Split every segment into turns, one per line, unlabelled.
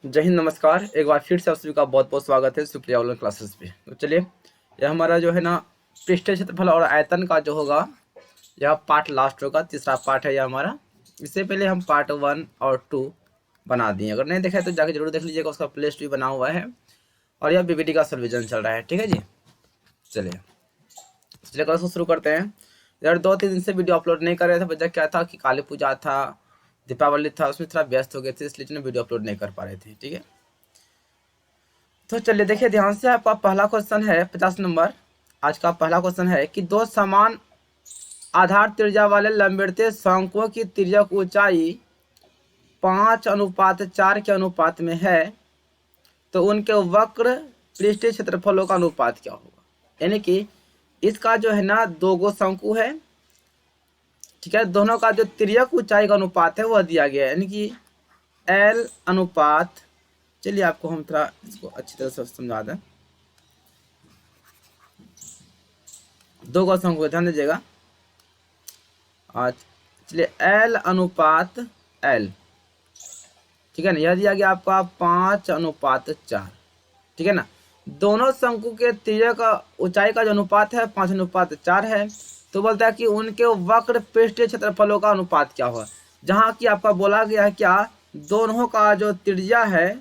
जय हिंद, नमस्कार। एक बार फिर से आप सभी का बहुत बहुत स्वागत है सुप्रिया ऑनलाइन क्लासेस पे। तो चलिए, यह हमारा जो है ना पृष्ठीय क्षेत्रफल और आयतन का जो होगा, यह पार्ट लास्ट होगा, तीसरा पार्ट है यह हमारा। इससे पहले हम पार्ट 1 और 2 बना दिए। अगर नहीं देखा है तो जाके जरूर देख लीजिएगा, उसका प्ले लिस्ट भी बना हुआ है और यह पीपीटी का सॉल्यूशन चल रहा है। ठीक है जी, चलिए क्लास को शुरू करते हैं। यार 2-3 दिन से वीडियो अपलोड नहीं कर रहे थे। वजह क्या था कि काली पूजा था, दीपावली था, उसमें थोड़ा व्यस्त हो गए थे, इसलिए वीडियो अपलोड नहीं कर पा रहे थे। ठीक है, तो चलिए देखिए ध्यान से। आपका पहला क्वेश्चन है 50 नंबर। आज का पहला क्वेश्चन है कि दो समान आधार त्रिज्या वाले लंबवृत्तीय शंकुओं की तिर्यक ऊंचाई 5:4 के अनुपात में है, तो उनके वक्र पृष्ठीय क्षेत्रफलों का अनुपात क्या होगा। यानी कि इसका जो है ना दो गो शंकु है, ठीक है, दोनों का जो तिर्यक ऊंचाई का अनुपात है वह दिया गया है, यानी कि L अनुपात। चलिए आपको हम थोड़ा इसको अच्छी तरह से समझा दें। दो गो शंकु, ध्यान दीजिएगा। चलिए L अनुपात L, ठीक है ना, यह दिया गया आपका 5:4। ठीक है ना, दोनों शंकु के तिर्यक ऊंचाई का जो अनुपात है 5:4 है। तो बोलता है कि उनके वक्र पृष्ठीय क्षेत्रफलों का अनुपात क्या होगा। जहाँ की आपका बोला गया है क्या, दोनों का जो त्रिज्या है,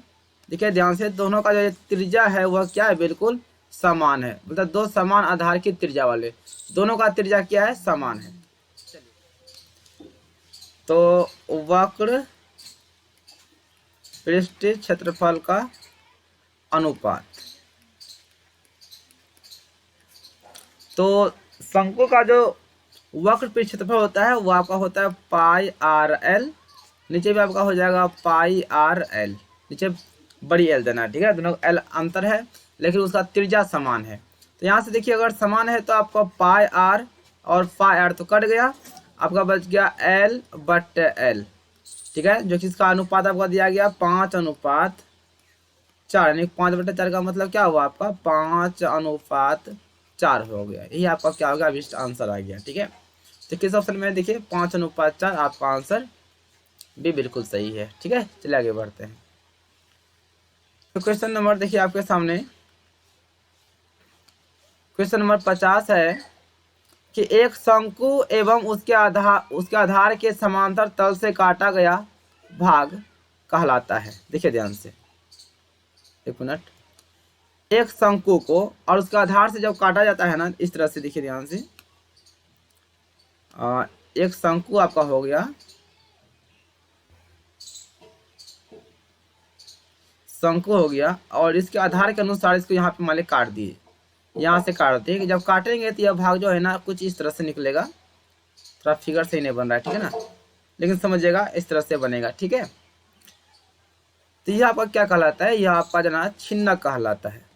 देखिए ध्यान से, दोनों का जो त्रिज्या है वह क्या है, बिल्कुल समान है। मतलब दो समान आधार की त्रिज्या वाले, दोनों का त्रिज्या क्या है, समान है। तो वक्र पृष्ठीय क्षेत्रफल का अनुपात, तो शंकु का जो वक्र पृष्ठ क्षेत्रफल होता है वो आपका होता है πRL। नीचे भी आपका हो जाएगा πRL, नीचे बड़ी एल देना, ठीक है। दोनों एल अंतर है लेकिन उसका त्रिज्या समान है। तो यहाँ से देखिए, अगर समान है तो आपका πR और πR तो कट गया, आपका बच गया L/L, ठीक है, जो कि इसका अनुपात आपका दिया गया 5:4। यानी 5/4 का मतलब क्या हुआ, आपका 5:4 हो गया। यही आपका क्या होगा, अभिष्ट आंसर आ गया। ठीक है, तो किस ऑप्शन में देखिए 5:4, आपका आंसर भी बिल्कुल सही है। ठीक है, चलिए आगे बढ़ते हैं। तो क्वेश्चन नंबर देखिए आपके सामने, क्वेश्चन नंबर 50 है कि एक शंकु एवं उसके आधार के समांतर तल से काटा गया भाग कहलाता है। देखिए ध्यान से, एक मिनट। एक शंकु को और उसके आधार से जब काटा जाता है ना, इस तरह से, देखिए ध्यान से, एक शंकु आपका हो गया, शंकु हो गया, और इसके आधार के अनुसार इसको यहाँ पे मान ली काट दिए, यहाँ से काट दिए। कि जब काटेंगे तो यह भाग जो है ना कुछ इस तरह से निकलेगा। थोड़ा फिगर सही नहीं बन रहा है, ठीक है ना, लेकिन समझिएगा इस तरह से बनेगा। ठीक है, तो यह आपका क्या कहलाता है, यह आपका जो ना छिन्नक कहलाता है।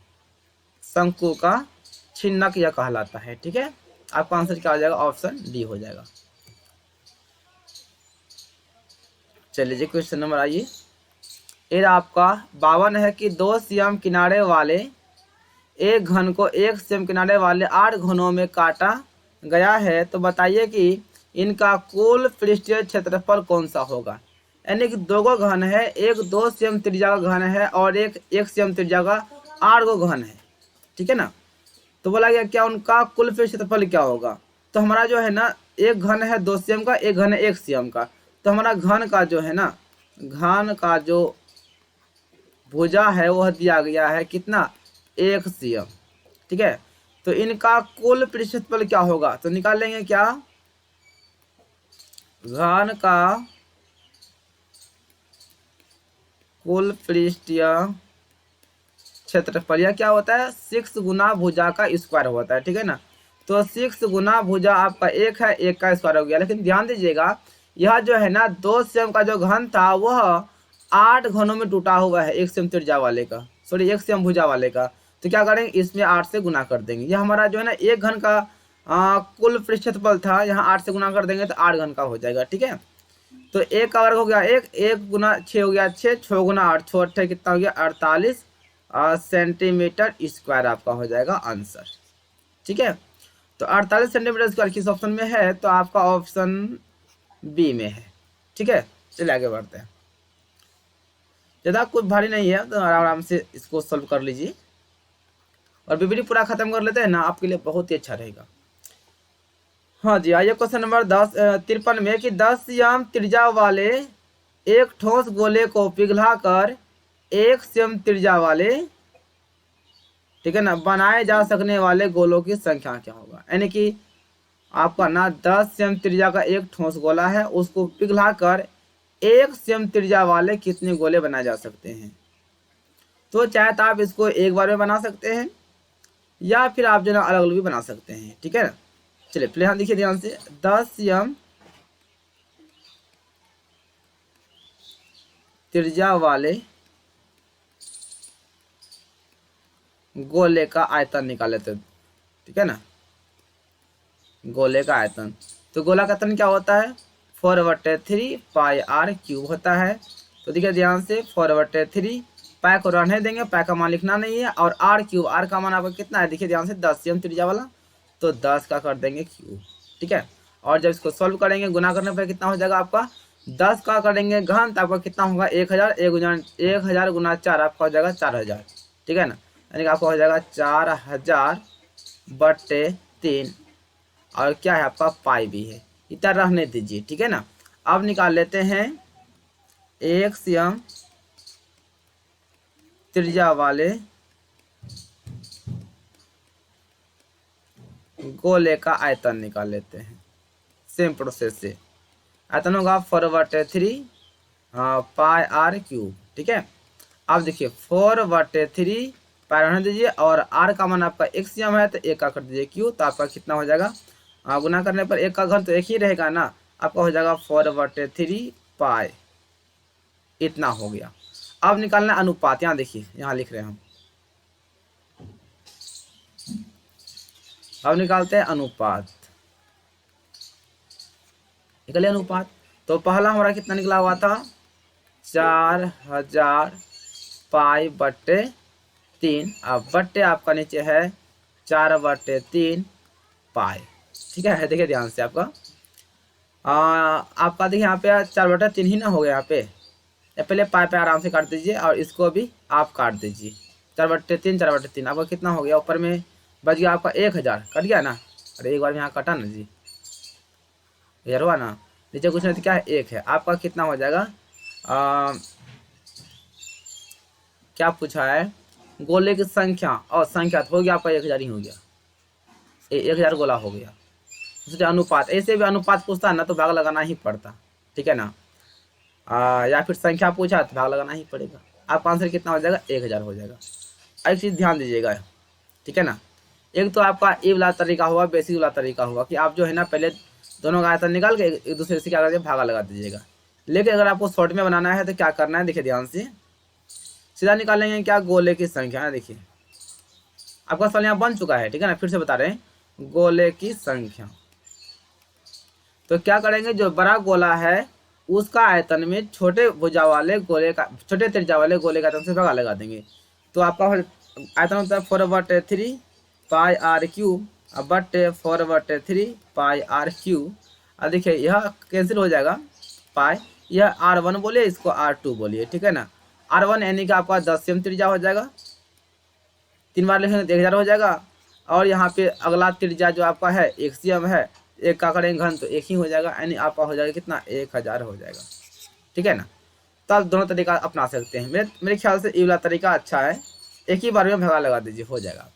शंकु का छिन्नक यह कहलाता है। ठीक है, आपका आंसर क्या हो जाएगा, ऑप्शन डी हो जाएगा। चलिए जी, क्वेश्चन नंबर आइए। ये आपका 52 है कि 2 सीएम किनारे वाले एक घन को 1 सीएम किनारे वाले 8 घनों में काटा गया है, तो बताइए कि इनका कुल पृष्ठीय क्षेत्रफल कौन सा होगा। यानी कि दो गो घन है, एक 2 सीएम त्रिज्या का घन है और एक 1 सीएम त्रिज्या का 8 गो घन है। ठीक है ना, तो बोला गया क्या उनका कुल पृष्ठीय क्षेत्रफल क्या होगा। तो हमारा जो है ना, एक घन है 2 सीएम का, एक घन है 1 सीएम का। तो हमारा घन का जो है ना, घन का जो भुजा है वह दिया गया है कितना, 1 सीएम। ठीक है, तो इनका कुल पृष्ठीय क्षेत्रफल क्या होगा, तो निकाल लेंगे क्या, घन का कुल पृष्ठीय क्षेत्रफल यह क्या होता है, 6 गुना भुजा का स्क्वायर होता है। ठीक है ना, तो 6 गुना भुजा आपका 1 है, 1 का स्क्वायर हो गया। लेकिन ध्यान दीजिएगा, यह जो है ना 2 सीएम का जो घन था वह 8 घनों में टूटा हुआ है, 1 सीएम त्रिज्या वाले का, सॉरी 1 सीएम भुजा वाले का। तो क्या करेंगे, इसमें 8 से गुना कर देंगे। यह हमारा जो है ना एक घन का कुल पृष्ठफल था, यहाँ 8 से गुना कर देंगे तो 8 घन का हो जाएगा। ठीक है, तो 1 का वर्ग हो गया 1, 1 गुना 6 हो गया 6, 6 गुना 8, 6 8 कितना हो गया, 48 सेंटीमीटर स्क्वायर आपका हो जाएगा आंसर। ठीक है, तो 48 सेंटीमीटर स्क्वायर किस ऑप्शन में है, तो आपका ऑप्शन बी में है। ठीक है, चलिए आगे बढ़ते हैं। ज़्यादा कुछ भारी नहीं है, तो आराम आराम से इसको सॉल्व कर लीजिए और वीडियो पूरा खत्म कर लेते हैं ना, आपके लिए बहुत ही अच्छा रहेगा। हाँ जी, आइए क्वेश्चन नंबर 53 में कि 10 एम त्रिज्या वाले एक ठोस गोले को पिघलाकर 1 सेम त्रिज्या वाले, ठीक है ना, बनाए जा सकने वाले गोलों की संख्या क्या होगा। यानी कि आपका ना 10 सेम त्रिज्या का एक ठोस गोला है, उसको पिघलाकर 1 सेम त्रिज्या वाले कितने गोले बनाए जा सकते हैं। तो चाहे तो आप इसको एक बार में बना सकते हैं या फिर आप जो ना अलग अलग भी बना सकते हैं, ठीक है ना। चलिए पहले यहाँ देखिए ध्यान से, 10 एम त्रिज्या वाले गोले का आयतन निकाले थे, ठीक है ना, गोले का आयतन। तो गोला का आयतन क्या होता है, 4/3 पाई आर क्यूब होता है। तो देखिए ध्यान से, 4/3 पाई को रहने देंगे, पाई का मान लिखना नहीं है, और आर क्यूब, आर का मान आपका कितना है, देखिए ध्यान से 10 एम त्रिज्या वाला, तो 10 का कर देंगे क्यूब, ठीक है। और जब इसको सॉल्व करेंगे, गुना करने पर कितना हो जाएगा आपका, 10 का करेंगे घन, तो आपका कितना होगा 1000, 1000 गुना 4 आपका हो जाएगा 4000, ठीक है ना। यानी कि आपका हो जाएगा 4000/3, और क्या है आपका पाई भी है, इतना रहने दीजिए, ठीक है ना। अब निकाल लेते हैं 1 सेम त्रिज्या वाले गोले का आयतन निकाल लेते हैं, सेम प्रोसेस से। आयतन होगा 4/3 पाई आर क्यूब, ठीक है। अब देखिए 4/3 पाई रहने दीजिए, और आर का मान आपका 1 सेम है, तो 1 का कर दीजिए क्यू, तो आपका कितना हो जाएगा, गुना करने पर 1 का घन तो 1 ही रहेगा ना, आपका हो जाएगा 4/3 पाई, इतना हो गया। अब निकालना अनुपात, यहाँ देखिए यहाँ लिख रहे हैं हम, अब निकालते हैं अनुपात, निकले अनुपात। तो पहला हमारा कितना निकला हुआ था, 4000 पाई/3, अब बट्टे आपका नीचे है 4/3 पाई, ठीक है। देखिए ध्यान से आपका आपका देखिए यहाँ पे 4/3 ही ना हो गया यहाँ पे, या पहले पाई पे आराम से काट दीजिए, और इसको भी आप काट दीजिए, 4/3 4/3 आपका कितना हो गया, ऊपर में बच गया आपका 1000, कट गया ना। अरे एक बार में यहाँ कटा ना जी, यार हुआ ना, नीचे कुछ नहीं तो क्या है 1 है, आपका कितना हो जाएगा, क्या पूछा है, गोले की संख्या, और संख्या तो हो गया आपका 1000 ही हो गया, 1000 गोला हो गया। दूसरे अनुपात, ऐसे भी अनुपात पूछता है ना तो भाग लगाना ही पड़ता, ठीक है ना। या फिर संख्या पूछा तो भाग लगाना ही पड़ेगा। आपका आंसर कितना हो जाएगा, 1000 हो जाएगा। एक चीज़ ध्यान दीजिएगा, ठीक है ना, एक तो आपका ये वाला तरीका हुआ, बेसिक वाला तरीका हुआ कि आप जो है ना पहले दोनों का आयतन निकाल के एक दूसरे से क्या करके भागा लगा दीजिएगा। लेकिन अगर आपको शॉर्ट में बनाना है तो क्या करना है, देखिए ध्यान से, सीधा निकालेंगे क्या, गोले की संख्या है। देखिए आपका सवाल यहाँ बन चुका है, ठीक है ना, फिर से बता रहे हैं, गोले की संख्या। तो क्या करेंगे, जो बड़ा गोला है उसका आयतन में छोटे भुजा वाले गोले का, छोटे त्रिज्या वाले गोले का आयतन से भागा लगा देंगे। तो आपका आयतन होता है 4/3 पाई आर क्यूब, अब बट्टे 4/3 पाई आर क्यूब। अब देखिए यह कैंसिल हो जाएगा, पाई, यह R1 बोलिए, इसको R2 बोलिए, ठीक है ना। R1 यानी कि आपका 10 सेम त्रिज्या हो जाएगा, 3 बार लिखेंगे तो 1000 हो जाएगा, और यहाँ पे अगला त्रिज्या जो आपका है 1 सेम है, 1 का करेंगे घन तो 1 ही हो जाएगा, यानी आपका हो जाएगा कितना, 1000 हो जाएगा, ठीक है ना। तो आप दोनों तरीका अपना सकते हैं, मेरे ख्याल से ये वाला तरीका अच्छा है, एक ही बार में भगा लगा दीजिए, हो जाएगा।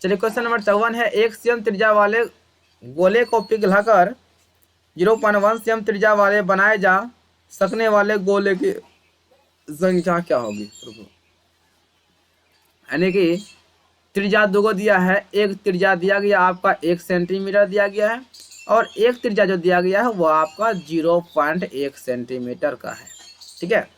चलिए क्वेश्चन नंबर 54 है, 1 सेम त्रिज्या वाले गोले को पिघलाकर 0.1 सेम त्रिज्या वाले बनाए जा सकने वाले गोले की संख्या क्या होगी। यानी कि त्रिज्या दो को दिया है, एक त्रिज्या दिया गया आपका 1 सेंटीमीटर दिया गया है, और एक त्रिज्या जो दिया गया है वो आपका 0.1 सेंटीमीटर का है, ठीक है।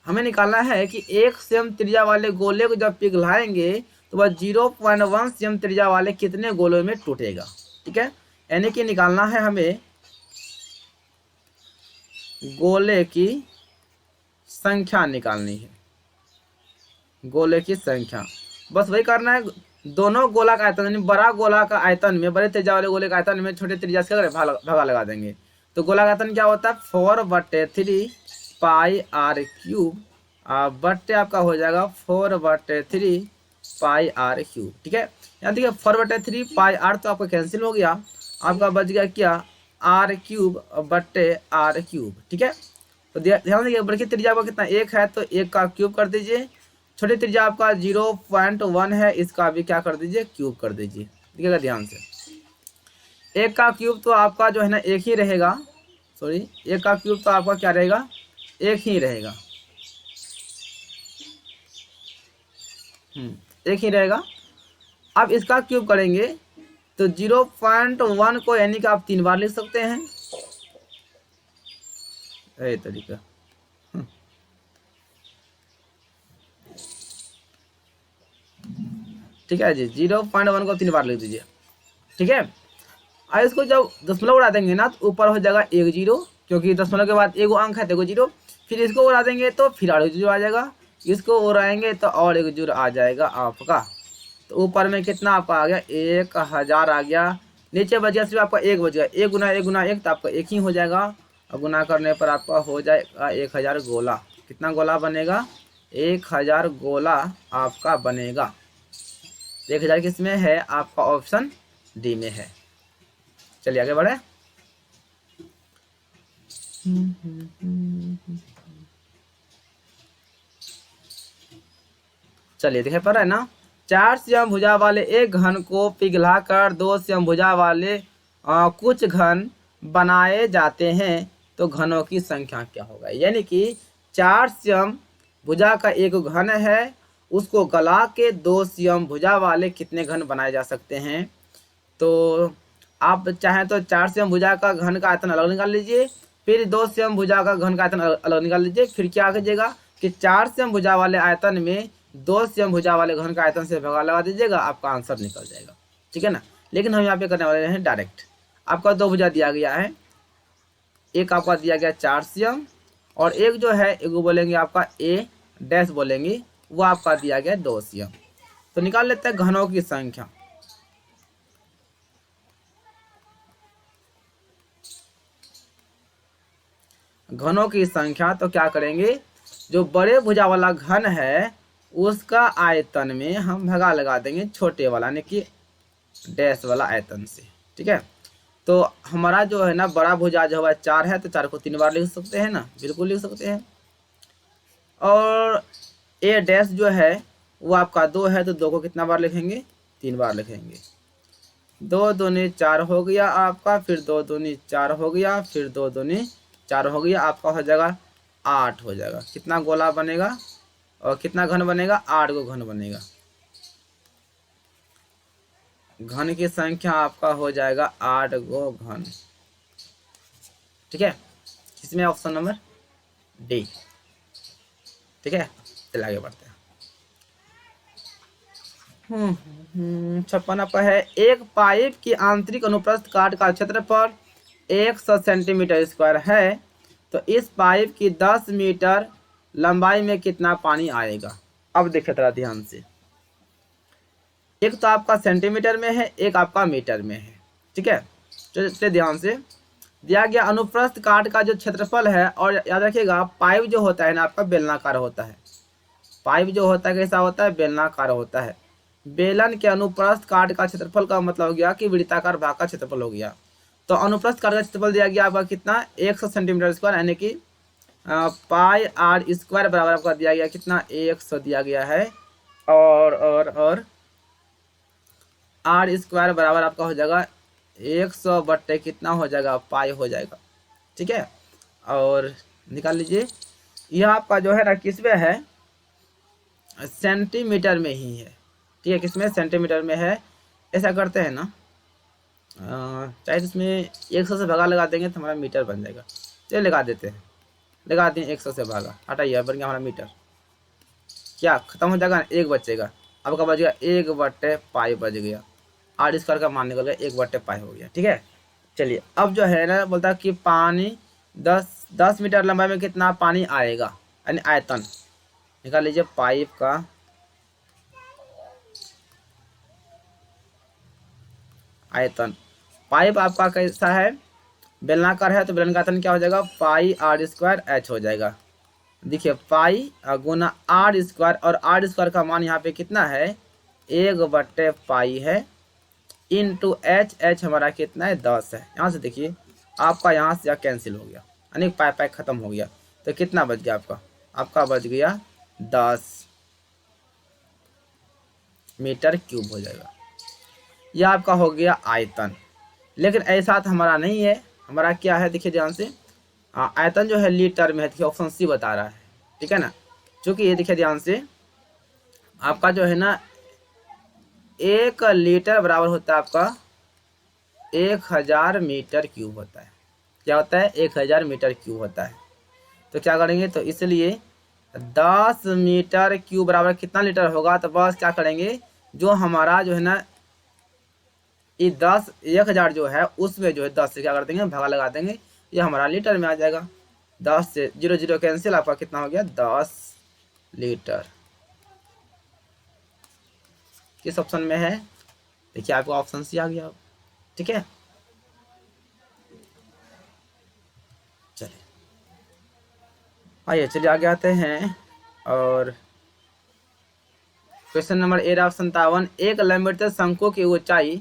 हमें निकालना है कि 1 सेम त्रिज्या वाले गोले को जब पिघलाएंगे तो वह 0.1 सेम त्रिज्या वाले कितने गोलों में टूटेगा, ठीक है। यानी कि निकालना है हमें गोले की संख्या निकालनी है, गोले की संख्या, बस वही करना है। दोनों गोला का आयतन, यानी बड़ा गोला का आयतन में, बड़े त्रिज्या वाले गोले का आयतन में छोटे त्रिज्या से भागा लगा देंगे, तो गोला का आयतन क्या होता है 4/3 पाई आर क्यूब, बट्टे आपका हो जाएगा 4/3 पाई आर क्यूब। ठीक है, यहाँ देखिए 4/3 पाई आर तो आपका कैंसिल हो गया, आपका बच गया क्या आर क्यूब बट्टे आर क्यूब। ठीक है, तो ध्यान देखिए बड़ी त्रिज्या आपका कितना 1 है, तो 1 का क्यूब कर दीजिए। छोटी त्रिज्या आपका 0.1 है, इसका भी क्या कर दीजिए क्यूब कर दीजिए। देखिएगा ध्यान से, 1 का क्यूब तो आपका जो है ना 1 ही रहेगा, सॉरी 1 का क्यूब तो आपका क्या रहेगा 1 ही रहेगा, 1 ही रहेगा। अब इसका क्यूब करेंगे तो 0.1 को यानी कि आप 3 बार लिख सकते हैं, ये तरीका। ठीक है जी, 0.1 को 3 बार लिख दीजिए। ठीक है, और इसको जब दशमलव उड़ा देंगे ना तो ऊपर हो जाएगा 1 0, क्योंकि दशमलव के बाद 1 अंक है तो 1 0। फिर इसको उड़ा देंगे तो फिर और 1 0 आ जाएगा, इसको उड़ाएंगे तो और 1 0 आ जाएगा आपका। तो ऊपर में कितना आपका आ गया 1000 आ गया, नीचे बच गया सिर्फ आपका 1 बच गया, 1 गुना 1 गुना 1 तो आपका 1 ही हो जाएगा, और गुना करने पर आपका हो जाएगा 1000 गोला। कितना गोला बनेगा 1000 गोला आपका बनेगा। 1000 किस में है आपका ऑप्शन डी में है। चलिए आगे बढ़े। चलिए देखे पर है ना, 4 समभुजा वाले एक घन को पिघलाकर 2 समभुजा वाले कुछ घन बनाए जाते हैं तो घनों की संख्या क्या होगा। यानी कि 4 समभुजा का एक घन है, उसको गला के 2 समभुजा वाले कितने घन बनाए जा सकते हैं। तो आप चाहें तो 4 समभुजा का घन का आयतन अलग निकाल लीजिए, फिर 2 समभुजा का घन का आयतन अलग निकाल लीजिए, फिर क्या कीजिएगा कि 4 समभुजा वाले आयतन में 2 समभुजा वाले घन का आयतन से भगा लगा दीजिएगा, आपका आंसर निकल जाएगा। ठीक है ना, लेकिन हम यहाँ पे करने वाले हैं डायरेक्ट। आपका 2 भुजा दिया गया है, एक आपका दिया गया 4 सम, और एक जो है एक बोलेंगे आपका ए डैश बोलेंगे, वो आपका दिया गया 2 सम। तो निकाल लेते हैं घनों की संख्या। घनों की संख्या तो क्या करेंगे, जो बड़े भुजा वाला घन है उसका आयतन में हम भगा लगा देंगे छोटे वाला यानी कि डैश वाला आयतन से। ठीक है, तो हमारा जो है ना बड़ा भुजा जो है 4 है, तो 4 को 3 बार लिख सकते हैं ना, बिल्कुल लिख सकते हैं। और ए डैश जो है वो आपका 2 है, तो 2 को कितना बार लिखेंगे 3 बार लिखेंगे। 2 दूनी 4 हो गया आपका, फिर 2 दूनी 4 हो गया, फिर 2 दूनी 4 हो गया, आपका हो जाएगा 8 हो जाएगा। कितना गोला बनेगा और कितना घन बनेगा 8 गो घन बनेगा। घन की संख्या आपका हो जाएगा 8 गो घन। ठीक है, इसमें ऑप्शन नंबर डी। ठीक है, चलिए आगे बढ़ते हैं। 56 पर है, एक पाइप की आंतरिक अनुप्रस्थ काट का क्षेत्रफल 100 सेंटीमीटर स्क्वायर है, तो इस पाइप की 10 मीटर लंबाई में कितना पानी आएगा। अब देखिए थोड़ा ध्यान से, एक तो आपका सेंटीमीटर में है, एक आपका मीटर में है। ठीक है, चलिए ध्यान से, दिया गया अनुप्रस्थ काट का जो क्षेत्रफल है, और याद रखिएगा पाइप जो होता है ना आपका बेलनाकार होता है। पाइप जो होता है कैसा होता है बेलनाकार होता है। बेलन के अनुप्रस्थ काट का क्षेत्रफल का मतलब हो गया कि वृत्ताकार भाग का क्षेत्रफल हो गया। तो अनुप्रस्थ काट का क्षेत्रफल दिया गया आपका कितना 100 सेंटीमीटर स्क्वायर, यानी कि पाई आर स्क्वायर बराबर आपका दिया गया कितना 100 दिया गया है, और आर स्क्वायर बराबर आपका हो जाएगा 100 बट्टे कितना हो जाएगा पाई हो जाएगा। ठीक है, और निकाल लीजिए, यह आपका जो है ना किसमें है सेंटीमीटर में ही है। ठीक है, किसमें सेंटीमीटर में है। ऐसा करते हैं ना, चाहे इसमें 100 से भागा लगा देंगे तो हमारा मीटर बन जाएगा। चलिए लगा देते हैं, लगा दें 100 से भागा, हटाइए बन गया हमारा मीटर। क्या खत्म हो जाएगा, 1 बचेगा, आपका बच गया 1 बट्टे पाई बच गया, आर स्क्वायर का मान निकल गया 1 बट्टे पाई हो गया। ठीक है, चलिए अब जो है ना बोलता है कि पानी 10 मीटर लंबाई में कितना पानी आएगा, यानी आयतन निकाल लीजिए पाइप का। आयतन पाइप आपका कैसा है बेलनाकार है तो बेलन का आयतन क्या हो जाएगा, पाई आर स्क्वायर एच हो जाएगा। देखिए पाई गुना आर स्क्वायर, और आर स्क्वायर का मान यहाँ पे कितना है, 1/पाई है, इंटू एच, एच हमारा कितना है 10 है। यहाँ से देखिए आपका यहाँ से कैंसिल हो गया, यानी पाई पाई खत्म हो गया, तो कितना बच गया आपका, आपका बच गया 10 मीटर क्यूब हो जाएगा। यह आपका हो गया आयतन। लेकिन ऐसा तो हमारा नहीं है, हमारा क्या है देखिए ध्यान से, आयतन जो है लीटर में है, देखिए ऑप्शन सी बता रहा है, ठीक है ना। चूंकि ये देखिए ध्यान से आपका जो है ना 1 लीटर बराबर होता है आपका 1000 मीटर क्यूब होता है। क्या होता है, 1000 मीटर क्यूब होता है। तो क्या करेंगे, तो इसलिए 10 मीटर क्यूब बराबर कितना लीटर होगा, तो बस क्या करेंगे, जो हमारा जो है ना ये 10,000 जो है उसमें जो है 10 से क्या कर देंगे, भागा लगा देंगे, ये हमारा लीटर में आ जाएगा। 10 से 0 0 कैंसिल, आपका कितना हो गया 10 लीटर। किस ऑप्शन में है, देखिए आपको ऑप्शन सी आ गया, ठीक है। चलिए आइए, चलिए आगे आते हैं। और क्वेश्चन नंबर 57, एक लंबवत शंकु की ऊंचाई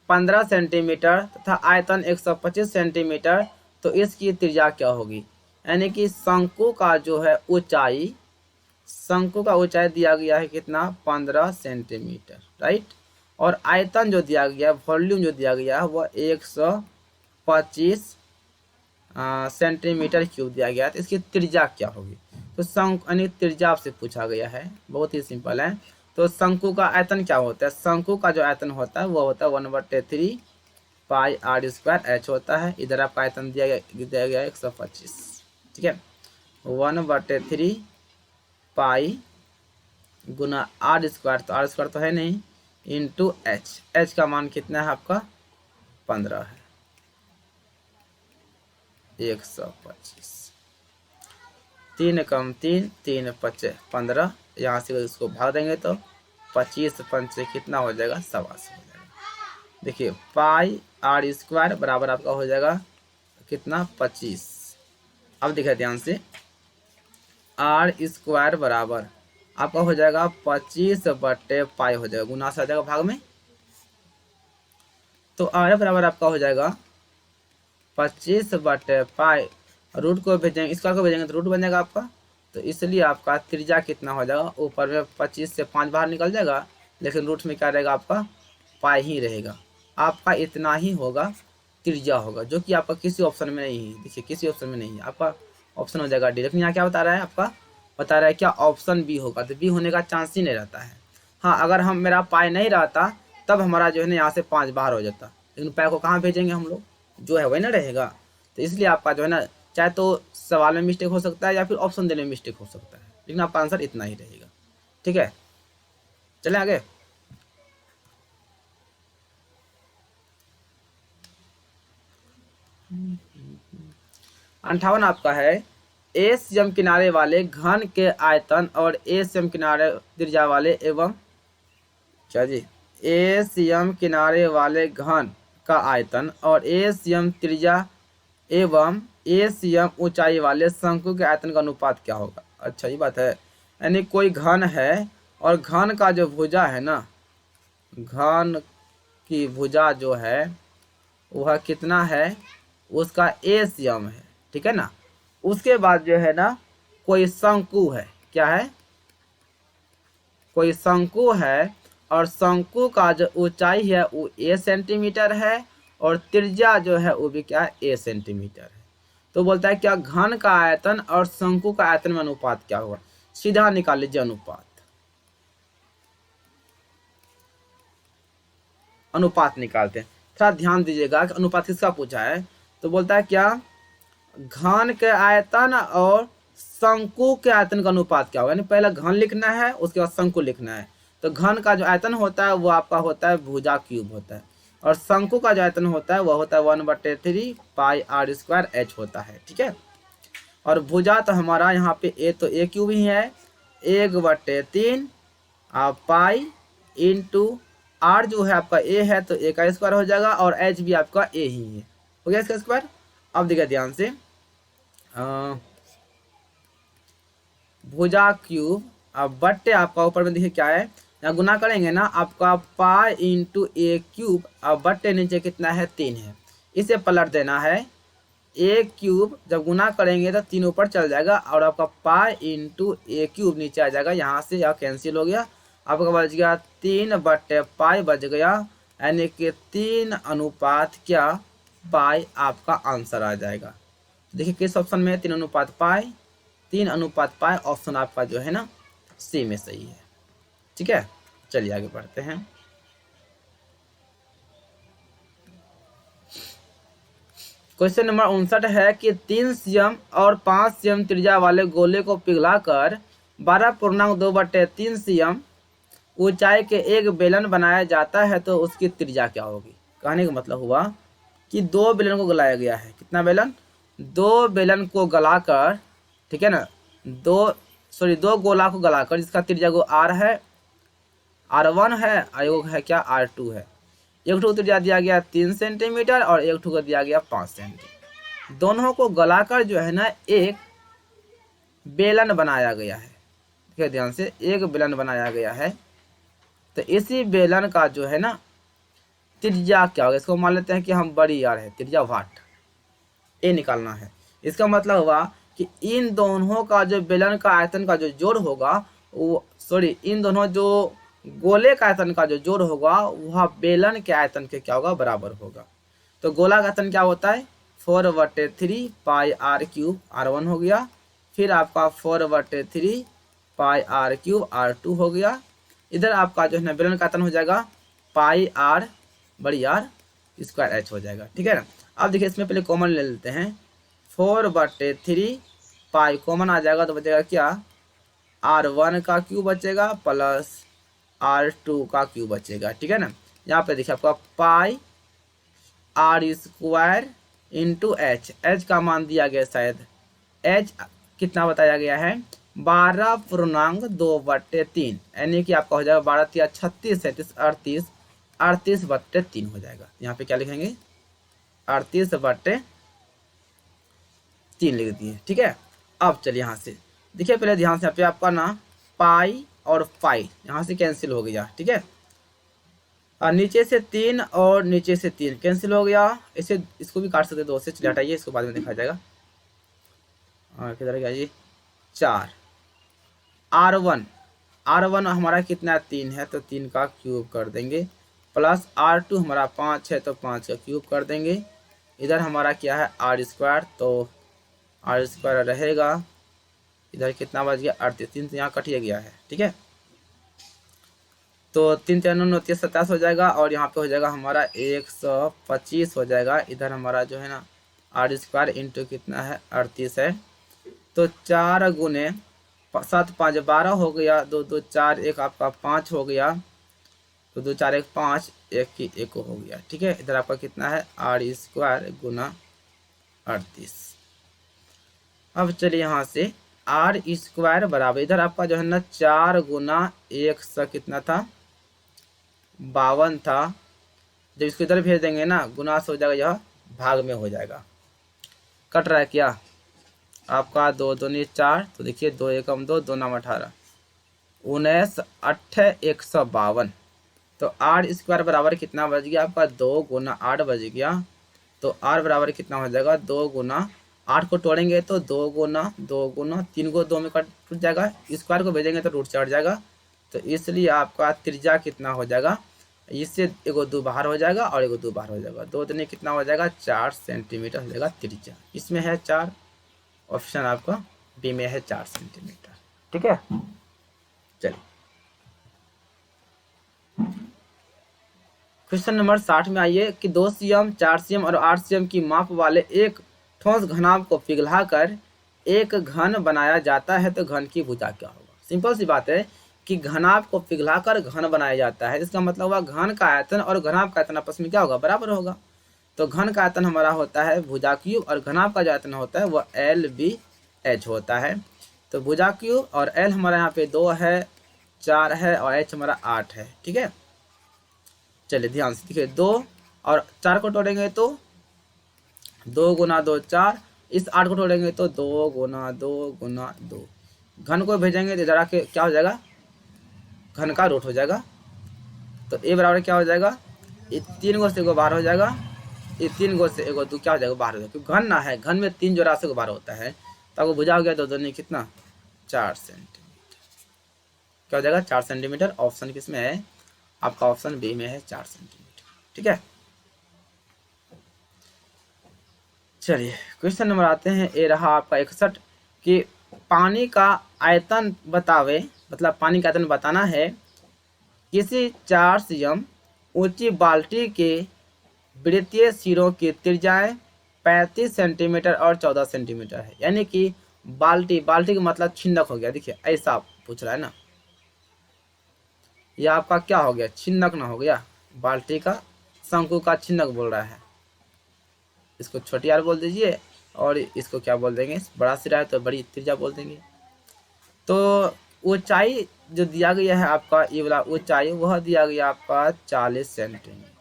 15 सेंटीमीटर तथा आयतन 125 सेंटीमीटर, तो इसकी त्रिज्या क्या होगी। यानी कि शंकु का जो है ऊंचाई, शंकु का ऊंचाई दिया गया है कितना, 15 सेंटीमीटर, राइट। और आयतन जो दिया गया है, वॉल्यूम जो दिया गया है वह 125 सेंटीमीटर क्यूब दिया गया है। तो इसकी त्रिज्या क्या होगी, तो शंकु यानी त्रिज्या आपसे पूछा गया है, बहुत ही सिंपल है। तो शंकु का आयतन क्या होता है, शंकु का जो आयतन होता है वो होता है 1/3 पाई आर स्क्वायर एच होता है। इधर आपका आयतन दिया गया 125, ठीक है। 1/3 पाई गुना आर स्क्वायर, तो आर स्क्वायर तो है नहीं, इंटू एच, एच का मान कितना है आपका 15 है, 125, 3 कम 3, 3 5 15, यहाँ से इसको भाग देंगे तो 25 5 कितना हो जाएगा, 87 हो जाएगा। देखिए पाई आर स्क्वायर बराबर आपका हो जाएगा कितना 25। अब देखिए ध्यान से, आर स्क्वायर बराबर आपका हो जाएगा 25/पाई हो जाएगा, गुना से आ जाएगा भाग में, तो आर बराबर आपका हो जाएगा 25/पाई, रूट को भेजेंगे, स्क्वायर को भेजेंगे तो रूट बन जाएगा आपका। तो इसलिए आपका त्रिज्या कितना हो जाएगा, ऊपर में 25 से 5 बाहर निकल जाएगा, लेकिन रूट में क्या रहेगा आपका पाई ही रहेगा। आपका इतना ही होगा त्रिज्या होगा, जो कि आपका किसी ऑप्शन में नहीं है। देखिए किसी ऑप्शन में नहीं है, आपका ऑप्शन हो जाएगा डी। लेकिन यहाँ क्या बता रहा है, आपका बता रहा है क्या ऑप्शन बी होगा, तो बी होने का चांस ही नहीं रहता है। हाँ अगर हम मेरा पाई नहीं रहता तब हमारा जो है ना यहाँ से 5 बाहर हो जाता, लेकिन पाई को कहाँ भेजेंगे हम लोग, जो है वही ना रहेगा। तो इसलिए आपका जो है ना चाहे तो सवाल में मिस्टेक हो सकता है या फिर ऑप्शन देने में मिस्टेक हो सकता है, लेकिन आपका आंसर इतना ही रहेगा, ठीक है। चलें आगे। 58 आपका है, ए सी किनारे वाले घन के आयतन और ए सी किनारे त्रिज्या वाले एवं, क्या जी, ए सी किनारे वाले घन का आयतन और ए सी त्रिज्या एवं ए सी ऊंचाई वाले शंकु के आयतन का अनुपात क्या होगा। अच्छा ये बात है, यानी कोई घन है और घन का जो भुजा है ना, घन की भुजा जो है वह कितना है, उसका ए सी है, ठीक है ना। उसके बाद जो है ना कोई शंकु है, क्या है, कोई शंकु है और शंकु का जो ऊंचाई है वो ए सेंटीमीटर है और त्रिज्या जो है वो भी क्या ए सेंटीमीटर है। तो बोलता है क्या घन का आयतन और शंकु का आयतन में अनुपात क्या होगा, सीधा निकाल लीजिए अनुपात, अनुपात निकालते हैं। थोड़ा ध्यान दीजिएगा कि अनुपात किसका पूछा है, तो बोलता है क्या घन के आयतन और शंकु के आयतन का अनुपात क्या होगा, यानी पहले घन लिखना है उसके बाद शंकु लिखना है। तो घन का जो आयतन होता है वो आपका होता है भुजा क्यूब होता है, और शंकु का जो आयतन होता है वह होता है 1/3 पाई आर स्क्वायर एच होता है, ठीक है। और भुजा तो हमारा यहाँ पे ए तो ए क्यूब ही है, 1/3 पाई इंटू आर जो है आपका ए है तो ए का स्क्वायर हो जाएगा, और एच भी आपका ए ही है, हो गया इसका स्क्वायर। अब देखिए ध्यान से, अ, भुजा क्यूब, अब बट्टे आपका ऊपर में देखिए क्या है, यहाँ गुना करेंगे ना आपका पाई इंटू ए क्यूब, अब बट्टे नीचे कितना है 3 है, इसे पलट देना है। ए क्यूब जब गुना करेंगे तो 3 ऊपर चल जाएगा और आपका पाई इंटू ए क्यूब नीचे आ जाएगा, यहाँ से यह कैंसिल हो गया, आपका बच गया 3 बट्टे पाई बच गया, यानी कि 3 अनुपात क्या पाई आपका आंसर आ जाएगा। देखिए किस ऑप्शन में है 3 अनुपात पाई, 3 अनुपात पाई ऑप्शन आपका जो है ना सी में सही है। ठीक है, चलिए आगे बढ़ते हैं। क्वेश्चन नंबर 59 है कि 3 सीएम और 5 सीएम त्रिज्या वाले गोले को पिघलाकर 12.2/3 सीएम ऊंचाई के एक बेलन बनाया जाता है तो उसकी त्रिज्या क्या होगी। कहने का मतलब हुआ कि 2 बेलन को गलाया गया है, कितना बेलन, 2 बेलन को गलाकर, ठीक है ना, 2 गोला को गलाकर, जिसका त्रिज्या को आर है, R1 है, आयोग है क्या R2 है। एक ठो त्रिज्या दिया गया 3 सेंटीमीटर और एक ठो को दिया गया 5 सेंटीमीटर, दोनों को गलाकर जो है ना एक बेलन बनाया गया है। ठीक है, ध्यान से, एक बेलन बनाया गया है, तो इसी बेलन का जो है ना त्रिज्या क्या होगा, इसको मान लेते हैं कि हम बड़ी आर है, त्रिज्या वाट, ए निकालना है। इसका मतलब हुआ कि इन दोनों का जो बेलन का आयतन का जो जोड़ होगा वो, इन दोनों जो गोले का आयतन का जो जोड़ होगा वह बेलन के आयतन के क्या होगा, बराबर होगा। तो गोला का आयतन क्या होता है 4/3 पाई आर क्यूब R1 हो गया, फिर आपका 4/3 पाई आर क्यूब R2 हो गया, इधर आपका जो है ना बेलन का आयतन हो जाएगा पाई आर बड़ी आर स्क्वायर एच हो जाएगा। ठीक है ना, अब देखिए इसमें पहले कॉमन ले लेते हैं, 4/3 पाई कॉमन आ जाएगा तो बचेगा क्या, R1 का क्यूब बचेगा प्लस R2 का क्यूब बचेगा। ठीक है ना, यहाँ पे देखिए आपका pi R square into H, H का मान दिया गया शायद, एच कितना बताया गया है 12.2/3, यानी कि आपका हो जाएगा 12 × 36 38 38/3 हो जाएगा। यहाँ पे क्या लिखेंगे 38/3 लिख दिए। ठीक है, अब चलिए यहाँ से देखिए, पहले ध्यान से यहाँ पे आपका ना पाई और पाई यहाँ से कैंसिल हो गया। ठीक है, और नीचे से 3 और नीचे से 3 कैंसिल हो गया, इसे इसको भी काट सकते 2 से, चलिए हटाइए, इसको बाद में दिखाया जाएगा। और किधर गया जी 4, R1 हमारा कितना 3 है तो 3 का क्यूब कर देंगे, प्लस R2 हमारा 5 है तो 5 का क्यूब कर देंगे, इधर हमारा क्या है R² तो R² रहेगा, इधर कितना बच गया 38, 3 तो यहाँ कटिए गया है। ठीक है, तो 3 × 9 = 27 हो जाएगा, और यहाँ पे हो जाएगा हमारा 125 हो जाएगा, इधर हमारा जो है ना R² इंटू कितना है 38 है, तो 4 गुने 7 5 12 हो गया, 2 2 4 1 आपका 5 हो गया, तो 2 4 1 5 1 की 1 हो गया। ठीक है, इधर आपका कितना है R² गुना 38। अब चलिए यहाँ से R² बराबर, इधर आपका जो है ना 4 गुना 100 कितना था 52 था, जब इसको इधर भेज देंगे ना गुना से हो जाएगा, यह भाग में हो जाएगा, कट रहा है क्या आपका 2 दूनी 4, तो देखिए 2 एकम 2 2 9 18 19 8 152, तो R² बराबर कितना बच गया आपका 2 गुना 8 बच गया, तो R बराबर कितना हो जाएगा 2 गुना 8 को तोड़ेंगे तो 2 गुना 3 को 2 में कट टूट जाएगा, स्क्वायर को भेजेंगे तो रूट चढ़ जाएगा, तो इसलिए आपका त्रिज्या कितना हो जाएगा, इससे एगो 2 बाहर हो जाएगा और एगो 2 बाहर हो जाएगा, 2 दूनी कितना हो जाएगा 4 सेंटीमीटर हो जाएगा त्रिज्या, इसमें है 4, ऑप्शन आपका बी में है 4 सेंटीमीटर। ठीक है, चलिए क्वेश्चन नंबर 60 में आइए कि 2 सीएम 4 सीएम और 8 सीएम की माप वाले एक ठोस घनाभ को पिघलाकर एक घन बनाया जाता है तो घन की भुजा क्या होगा। सिंपल सी बात है कि घनाभ को पिघलाकर घन बनाया जाता है, इसका मतलब हुआ घन का आयतन और घनाभ का आयतन आपस में क्या होगा, बराबर होगा। तो घन का आयतन हमारा होता है भुजा क्यूब और घनाभ का जो आयतन होता है वह LBH होता है। तो भुजा क्यूब और L हमारा यहाँ पे 2 है 4 है और H हमारा 8 है। ठीक है, चलिए ध्यान से देखिए 2 और 4 को तोड़ेंगे तो 2 गुना 2 4, इस 8 को तोड़ेंगे तो 2 गुना 2 गुना 2, घन को भेजेंगे तो जरा के क्या हो जाएगा, घन का रूट हो जाएगा। तो ए बराबर क्या हो जाएगा, 3 गो से एगो बाहर हो जाएगा, ये 3 गो से एगो 2 क्या हो जाएगा, बाहर हो जाएगा, क्योंकि घन ना है, घन में 3 जो राशि को बाहर होता है। तो आपको बुझा हो गया, तो दोनों कितना 4 सेंटीमीटर, क्या हो जाएगा 4 सेंटीमीटर। ऑप्शन किसमें है आपका, ऑप्शन बी में है 4 सेंटीमीटर। ठीक है, चलिए क्वेश्चन नंबर आते हैं, ये रहा आपका 61 कि पानी का आयतन बतावे, मतलब पानी का आयतन बताना है किसी 4 cm ऊंची बाल्टी के वृत्तीय सिरों की त्रिज्याएं 35 सेंटीमीटर और 14 सेंटीमीटर है। यानी कि बाल्टी का मतलब छिन्नक हो गया, देखिए ऐसा पूछ रहा है ना, ये आपका क्या हो गया, छिन्नक ना हो गया, बाल्टी का शंकु का छिन्नक बोल रहा है, इसको छोटी आर बोल दीजिए, और इसको क्या बोल देंगे, बड़ा सिरा है तो बड़ी त्रिज्या बोल देंगे। तो ऊंचाई जो दिया गया है आपका, ये वाला ऊंचाई वह दिया गया आपका 40 सेंटीमीटर,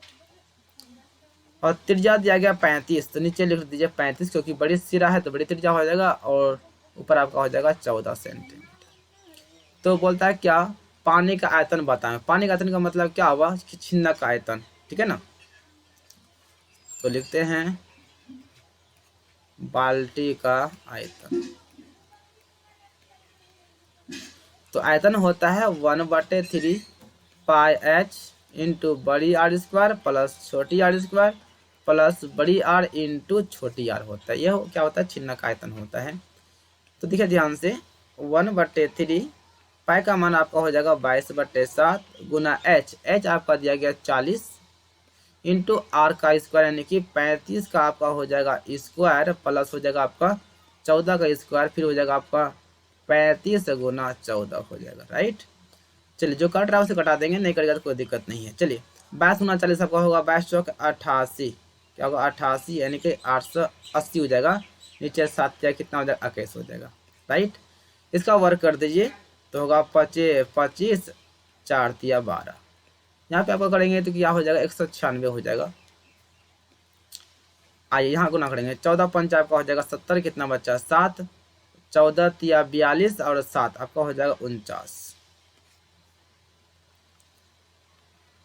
और त्रिज्या दिया गया 35, तो नीचे लिख दीजिए 35, क्योंकि बड़ी सिरा है तो बड़ी त्रिज्या हो जाएगा, और ऊपर आपका हो जाएगा 14 सेंटीमीटर। तो बोलता है क्या, पानी का आयतन बताएं। पानी का आयतन का मतलब क्या हुआ, छिन्नक का आयतन, ठीक है ना। तो लिखते हैं बाल्टी का आयतन, तो आयतन होता है 1/3 पाई एच इंटू बड़ी आर स्क्वायर प्लस छोटी आर स्क्वायर प्लस बड़ी आर इंटू छोटी आर होता है। यह क्या होता है, छिन्नक आयतन होता है। तो देखिए ध्यान से, 1/3 पाई का मान आपका हो जाएगा 22/7 गुना एच आपका दिया गया 40 इंटू आर का स्क्वायर, यानी कि 35 का आपका हो जाएगा स्क्वायर प्लस हो जाएगा आपका 14 का स्क्वायर, फिर हो जाएगा आपका 35 गुना 14 हो जाएगा, राइट। चलिए जो कट रहा है उसे कटा देंगे, नहीं कटेगा तो कोई दिक्कत नहीं है। चलिए 22 गुना 40 आपका होगा 22 चौक 88, क्या होगा 88, यानी कि 880 हो जाएगा, नीचे 7 या कितना हो जाएगा 21 हो जाएगा, राइट। इसका वर्क कर दीजिए तो होगा 25 4 तिया 12, यहाँ पे आपको करेंगे तो क्या हो जाएगा 196 हो जाएगा। आइए यहाँ गुना करेंगे, 14 पंच आपका हो जाएगा 70, कितना बचा 7, 14 तिया 42 और 7 आपका हो जाएगा 49,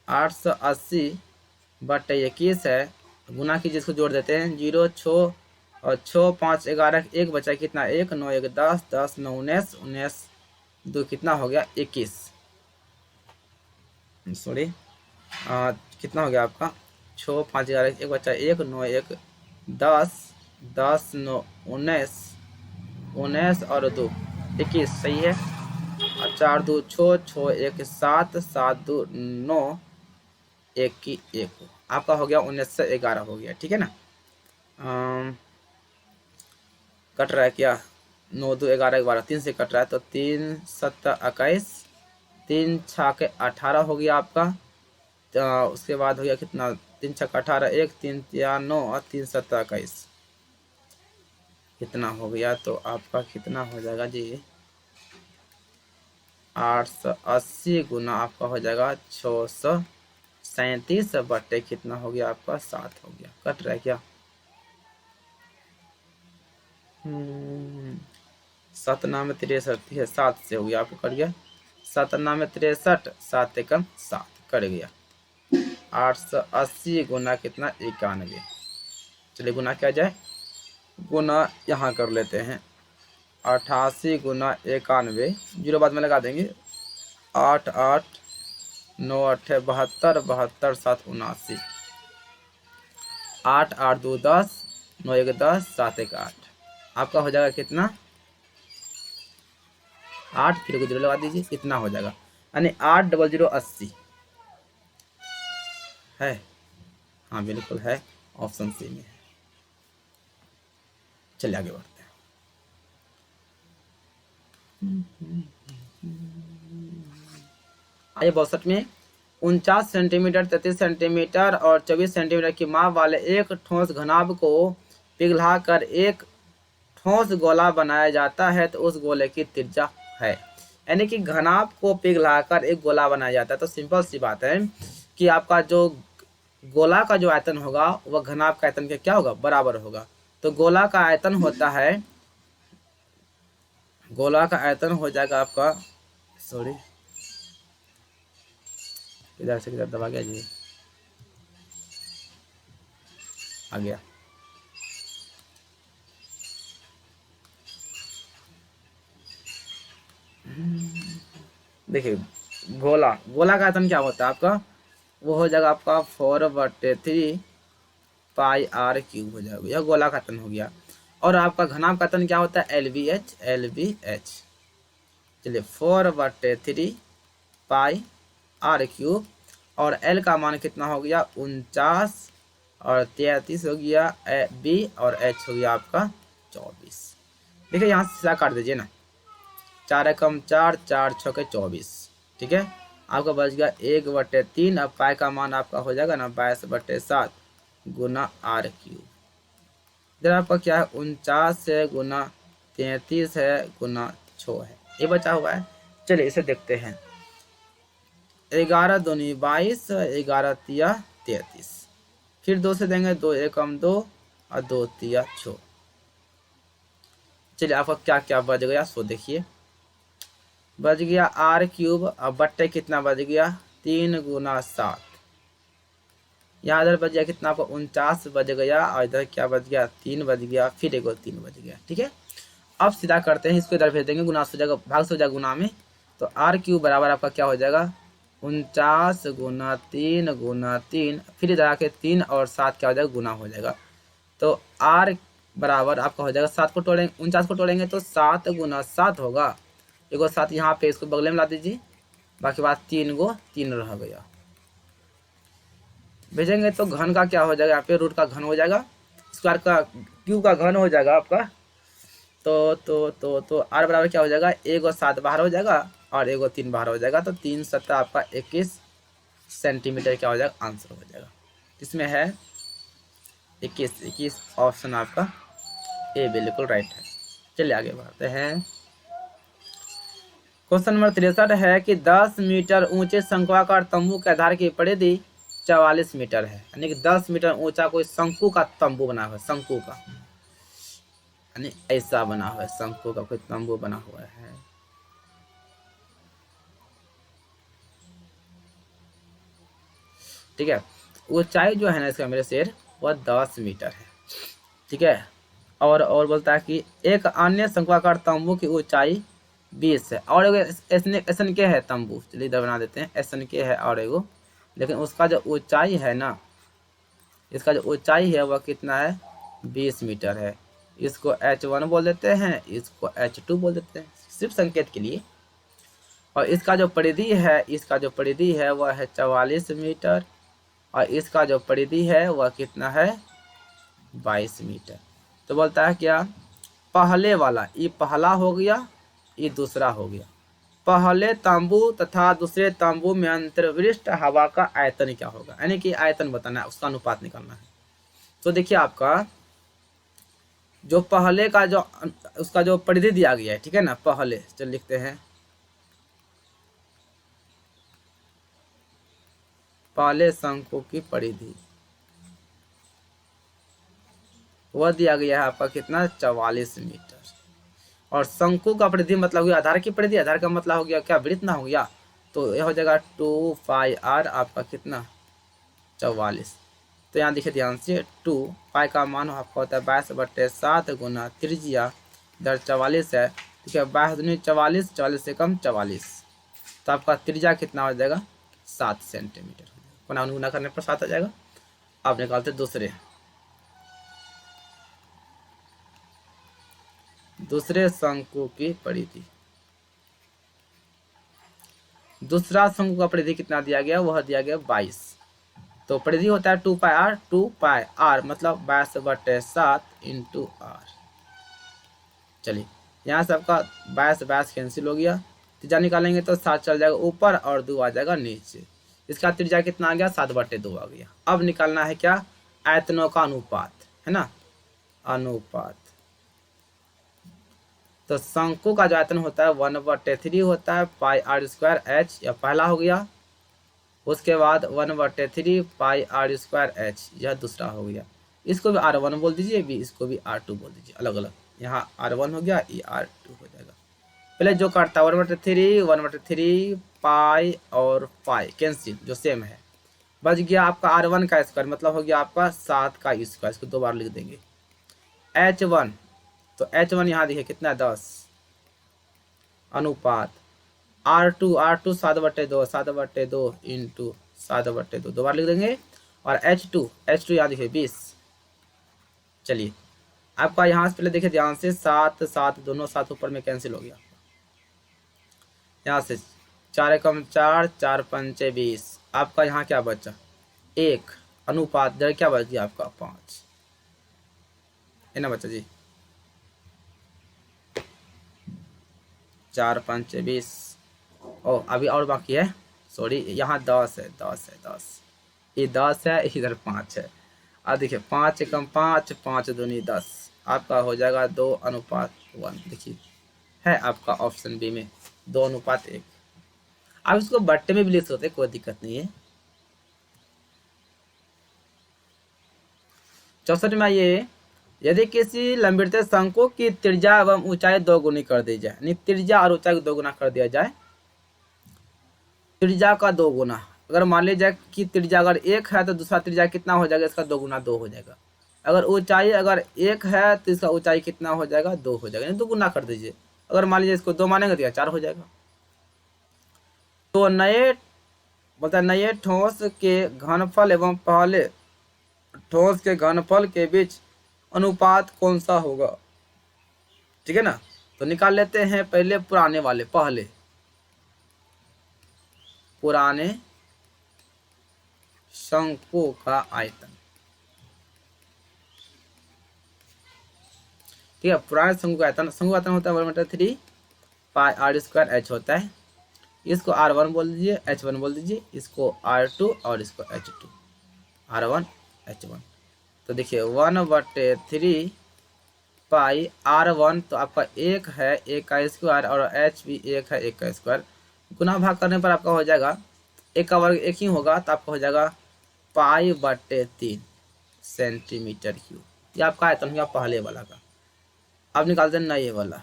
880/21 है, गुना की जिसको जोड़ देते हैं 0 6 और 6 5 11 1 बचा कितना 1 9 1 10 10 9 19 19 2 कितना हो गया 21, सॉरी कितना हो गया आपका 6 5 11 1 बचा 1 9 1 10 10 9 19 19 और 2 21 सही है, और 4 2 6 6 1 7 7 2 9 1 की 1 आपका हो गया 19 से 11 हो गया, ठीक है ना। कट रहा है क्या, 9 2 11 12 3 से कट रहा है, तो 3 7 21 3 6 18 हो गया आपका। उसके बाद हो गया कितना 3 6 18 1 3 3 9 और 3 7 21 कितना हो गया, तो आपका कितना हो जाएगा जी 880 गुना आपका हो जाएगा 637 बटे कितना हो गया आपका 7 हो गया। कट रहा है क्या, 7 9 63 है, 7 से हो गया आपको, कट गया 7 9 63 7 एकम 7 कट गया, 880 गुना कितना 91। चलिए गुना क्या जाए, गुना यहाँ कर लेते हैं 88 गुना 91, जीरो बाद में लगा देंगे, 8 8 9 8 72 72 7 79, 8 8 2 10 9 1 10 7 1 8 आपका हो जाएगा कितना 8, फिर को जीरो लगा दीजिए, इतना हो जाएगा, यानी 8 00 80 है, हाँ बिल्कुल है, ऑप्शन सी में है। चलिए आगे बढ़ते हैं। आइए 62 में 49 सेंटीमीटर 33 सेंटीमीटर और 24 सेंटीमीटर की माप वाले एक ठोस घनाभ को पिघलाकर एक ठोस गोला बनाया जाता है, तो उस गोले की त्रिज्या है। यानी कि घनाभ को पिघलाकर एक गोला बनाया जाता है, तो सिंपल सी बात है कि आपका जो गोला का जो आयतन होगा वह घनाभ का आयतन के क्या होगा, बराबर होगा। तो गोला का आयतन होता है, गोला का आयतन हो जाएगा आपका, सॉरी किधर से किधर दबा गया जी, आ गया। देखिए गोला, गोला का आयतन क्या होता है आपका, वो हो जाएगा आपका 4/3 पाई आर क्यूब हो जाएगा, यह गोला का आयतन हो गया। और आपका घनाभ का आयतन क्या होता है, LBH, LBH। चलिए 4/3 पाई आर क्यूब, और एल का मान कितना हो गया 49, और 33 हो गया बी, और एच हो गया आपका 24। देखिए यहाँ से सीधा काट दीजिए ना, 4 एकम 4, 4 छके 24, ठीक है। आपका बच गया 1/3। अब पाई का मान आपका हो जाएगा ना 22/7 गुना आर क्यूब। इधर आपका क्या है 49 है गुना 33 है गुना 6 है, ये बचा हुआ है। चलिए इसे देखते हैं। 11 दूनी 22, 11 तिया 33, फिर 2 से देंगे, 2 एकम 2 और 2 तिया 6। चलिए आपका क्या क्या बच गया सो देखिए, बच गया आर क्यूब, अब बट्टे कितना बच गया 3 गुना 7, यहाँ इधर बच गया कितना आपको 49 बच गया, और इधर क्या बच गया 3 बच गया, फिर एगो 3 बच गया, ठीक है। अब सीधा करते हैं, इसको इधर भेज देंगे, गुना से हो जाएगा, भाग से हो जाएगा गुना में। तो आर क्यूब बराबर आपका क्या हो जाएगा 49 गुना 3 गुना 3, फिर इधर आके 3 और 7 क्या हो जाएगा गुना हो जाएगा। तो आर बराबर आपका हो जाएगा 7 को तोड़ेंगे, 49 को तोड़ेंगे तो 7 गुना 7 होगा, एगो 7 यहाँ पे इसको बगले में ला दीजिए, बाकी बात 3 गो 3 रह गया। भेजेंगे तो घन का क्या हो जाएगा, यहाँ पे रूट का घन हो जाएगा, स्क्वायर का क्यूब का घन हो जाएगा आपका। तो आर बराबर क्या हो जाएगा, एगो 7 बाहर हो जाएगा और एगो 3 बाहर हो जाएगा, तो 3 7 आपका 21 सेंटीमीटर क्या हो जाएगा, आंसर हो जाएगा। इसमें है 21 ऑप्शन आपका ए बिल्कुल राइट है। चलिए आगे बढ़ते हैं। क्वेश्चन नंबर 63 है कि 10 मीटर ऊंचे शंक्वाकार तंबू के आधार की परिधि 44 मीटर है, यानी कि 10 मीटर ऊंचा कोई शंकु का तंबू बना हुआ है, शंकु का यानी ऐसा बना हुआ है, शंकु का कोई तंबू बना हुआ है। ठीक है, ऊंचाई जो है ना इसका मेरे शेर वह 10 मीटर है, ठीक है। और बोलता है कि एक अन्य शंक्वाकार तंबू की ऊंचाई 20 है, और एसन के है तंबू, चलिए इधर बना देते हैं, एसन के है और एगो, लेकिन उसका जो ऊंचाई है ना, इसका जो ऊंचाई है वह कितना है 20 मीटर है। इसको H1 बोल देते हैं, इसको H2 बोल देते हैं, सिर्फ संकेत के लिए। और इसका जो परिधि है, इसका जो परिधि है वह है 44 मीटर, और इसका जो परिधि है वह कितना है 22 मीटर। तो बोलता है क्या, पहले वाला, ये पहला हो गया, ये दूसरा हो गया, पहले तंबू तथा दूसरे तंबू में अंतर्विष्ट हवा का आयतन क्या होगा, यानी कि आयतन बताना है, उसका अनुपात निकालना है। तो देखिए आपका जो पहले का जो उसका जो परिधि दिया गया है, ठीक है ना, पहले चल लिखते हैं, पहले शंकु की परिधि वह दिया गया है आपका कितना 44 मीटर, और शंकु का परिधि मतलब हुआ आधार की परिधि, आधार का मतलब हो गया क्या वृत्त ना हो गया, तो यह हो जाएगा 2 पाई आर आपका कितना 44। तो यहाँ देखिए ध्यान से 2 पाई का मान आपका होता है 22/7 गुना त्रिज्या, इधर 44 है, ठीक है, 22 दूनी 44, 44 से कम 44, तो आपका त्रिज्या कितना हो जाएगा 7 सेंटीमीटर, गुना गुना करने पर 7 आ जाएगा। आप निकालते दूसरे शंकु की परिधि, दूसरा शंकु का परिधि कितना दिया गया, वह दिया गया 22, तो परिधि होता है 2 पाई आर, 2 पाई आर मतलब 22/7 इंटू आर। चलिए यहाँ से आपका 22 कैंसिल हो गया, त्रिज्या निकालेंगे तो 7 चल जाएगा ऊपर और 2 आ जाएगा नीचे, इसका त्रिज्या कितना आ गया 7/2 आ गया। अब निकालना है क्या, आयतनों का अनुपात, है ना, अनुपात। तो शंकु का जो आयतन होता है 1/3 होता है पाई आर स्क्वायर एच, या पहला हो गया, उसके बाद 1/3 पाई आर स्क्वायर एच, यह दूसरा हो गया। इसको भी R1 बोल दीजिए, भी इसको भी R2 बोल दीजिए, अलग अलग। यहाँ R1 हो गया, ये R2 हो जाएगा। पहले जो काटता 1/3 पाई और पाई कैंसिल जो सेम है, बच गया आपका R1 का स्क्वायर, मतलब हो गया आपका 7 का स्क्वायर। इसको 2 बार लिख देंगे। H1, तो H1 यहाँ देखिए कितना 10 अनुपात R2 7/2 7/2 इंटू 7/2, 2 बार लिख देंगे। और H2 यहाँ देखिए 20। चलिए आपका यहाँ से पहले देखिए ध्यान से, 7 7 दोनों 7 ऊपर में कैंसिल हो गया। यहाँ से 4 एकम 4 4 पंचे 20, आपका यहाँ क्या बचा 1 अनुपात इधर क्या बच गया आपका 5 है ना बच्चा जी। 4 पंचे 20। ओ अभी और बाकी है, सॉरी, यहाँ 10 है 10 है 10, ये 10 है, इधर 5 है। अब देखिए 5 एकम 5 5 दूनी 10, आपका हो जाएगा 2:1। देखिए है आपका ऑप्शन बी में 2:1। आप इसको बट्टे में भी लिख सकते, कोई दिक्कत नहीं है। 64 में आइए, यदि किसी लंबवृत्तीय शंकु की त्रिज्या एवं ऊंचाई 2 गुनी कर दी जाए, यानी त्रिज्या और ऊंचाई को 2 गुना कर दिया जाए, त्रिज्या का 2 गुना। अगर मान लीजिए कि त्रिज्या अगर 1 है तो दूसरा त्रिज्या कितना हो जाएगा, इसका 2 गुना 2 हो जाएगा। अगर ऊंचाई अगर 1 है तो इसका ऊंचाई कितना हो जाएगा 2 हो जाएगा, यानी 2 गुना कर दीजिए। अगर मान लीजिए इसको 2 मानेंगे तो यह 4 हो जाएगा। तो नए ठोस के घनफल एवं पहले ठोस के घनफल के बीच अनुपात कौन सा होगा, ठीक है ना। तो निकाल लेते हैं पहले पुराने वाले, पहले पुराने शंकु का आयतन, ठीक है। पुराने शंकु का आयतन, शंकु का आयतन होता है 1/3 पाई आर स्क्वायर एच होता है। इसको R1 बोल दीजिए, H1 बोल दीजिए, इसको R2 और इसको H2, R1 H1। तो देखिए 1/3 पाई R1 तो आपका 1 है, 1 का स्क्वायर, और H भी 1 है, 1 का स्क्वायर। गुना भाग करने पर आपका हो जाएगा 1 का वर्ग 1 ही होगा, तो आपका हो जाएगा पाई/3 सेंटीमीटर क्यूब। ये आपका आयतन हुआ पहले वाला का। अब निकालते हैं नए वाला,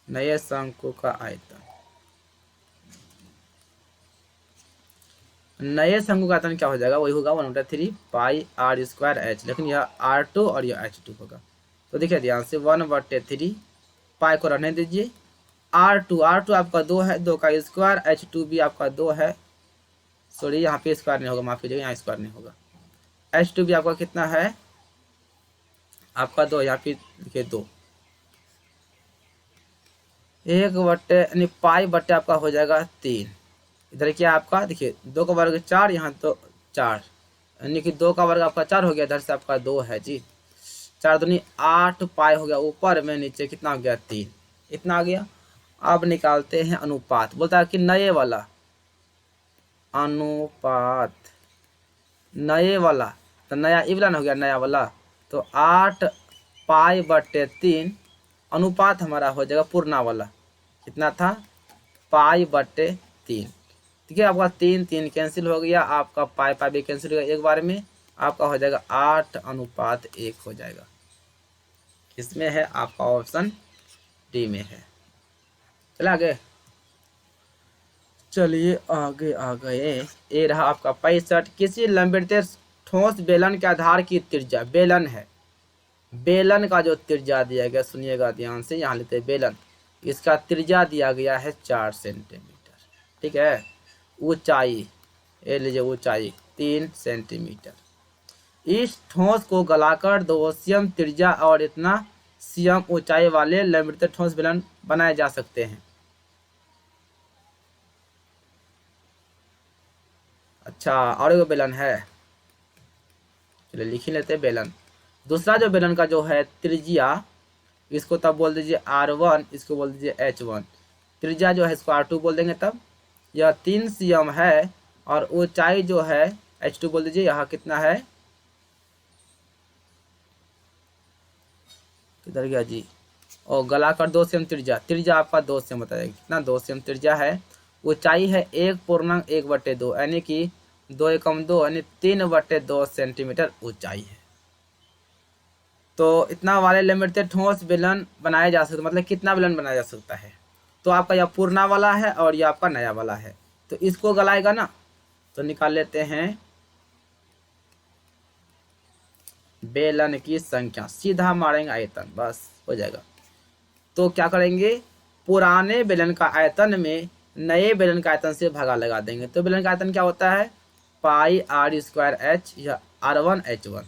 नए शंकु का आयतन। नए शंकु का आयतन क्या हो जाएगा, वही होगा 1/3 पाई आर स्क्वायर एच, लेकिन यह R2 और यह H2 होगा। तो देखिए ध्यान से 1/3 पाई को रहने दीजिए, R2 आपका 2 है, 2 का स्क्वायर, H2 भी आपका 2 है, सॉरी यहाँ पे स्क्वायर नहीं होगा, माफ कीजिएगा, यहाँ स्क्वायर नहीं होगा। H2 भी आपका कितना है, आपका 2, यहाँ पे देखिए 2, 1 यानी पाई बट्टे आपका हो जाएगा 3। इधर क्या आपका देखिए 2 का वर्ग 4, यहाँ तो 4, यानी कि 2 का वर्ग आपका 4 हो गया, इधर से आपका 2 है जी। 4 दूनी 8 पाई हो गया, ऊपर में नीचे कितना हो गया 3, इतना आ गया। अब निकालते हैं अनुपात, बोलता है कि नए वाला अनुपात, नए वाला तो नया इवलन हो गया, नया वाला तो 8 पाई/3 अनुपात हमारा हो जाएगा पुराना वाला, कितना था पाई/3, ठीक है। आपका 3 3 कैंसिल हो गया, आपका पाई पाई भी कैंसिल हो गया एक बार में, आपका हो जाएगा 8:1 हो जाएगा। इसमें है आपका ऑप्शन डी में है। चला आगे, चलिए आगे आ गए। ये रहा आपका 65, किसी लंबवृत्तीय ठोस बेलन के आधार की त्रिज्या, बेलन है, बेलन का जो त्रिज्या दिया गया, सुनिएगा ध्यान से, यहाँ लेते हैं बेलन, इसका त्रिज्या दिया गया है 4 सेंटीमीटर, ठीक है। ऊंचाई, ये लीजिए ऊंचाई 3 सेंटीमीटर। इस ठोस को गलाकर 2 cm त्रिज्या और इतना cm ऊंचाई वाले लंबवृत्तीय ठोस बेलन बनाए जा सकते हैं। अच्छा, और एक बेलन है, चलिए लिख ही लेते हैं बेलन। दूसरा जो बेलन का जो है त्रिज्या, इसको तब बोल दीजिए R1, इसको बोल दीजिए H1। त्रिज्या जो है इसको R2 बोल देंगे, तब यह 3 cm है, और ऊंचाई जो है H2 बोल दीजिए, यहाँ कितना है, किधर गया जी, और गला कर 2 सेम त्रिज्या, त्रिज्या आपका 2 सेम बताइए कितना, 2 सेम त्रिज्या है। ऊंचाई है 1.1/2 यानी कि 2 एकम 2 यानी 3/2 सेंटीमीटर ऊंचाई है। तो इतना वाले लिमिट से ठोस बेलन बनाया जा सकता, मतलब कितना बेलन बनाया जा सकता है। तो आपका यह पुराना वाला है और यह आपका नया वाला है, तो इसको गलाएगा ना, तो निकाल लेते हैं बेलन की संख्या, सीधा मारेंगे आयतन, बस हो जाएगा। तो क्या करेंगे, पुराने बेलन का आयतन में नए बेलन का आयतन से भागा लगा देंगे। तो बेलन का आयतन क्या होता है, पाई आर स्क्वायर एच, यह R1H1,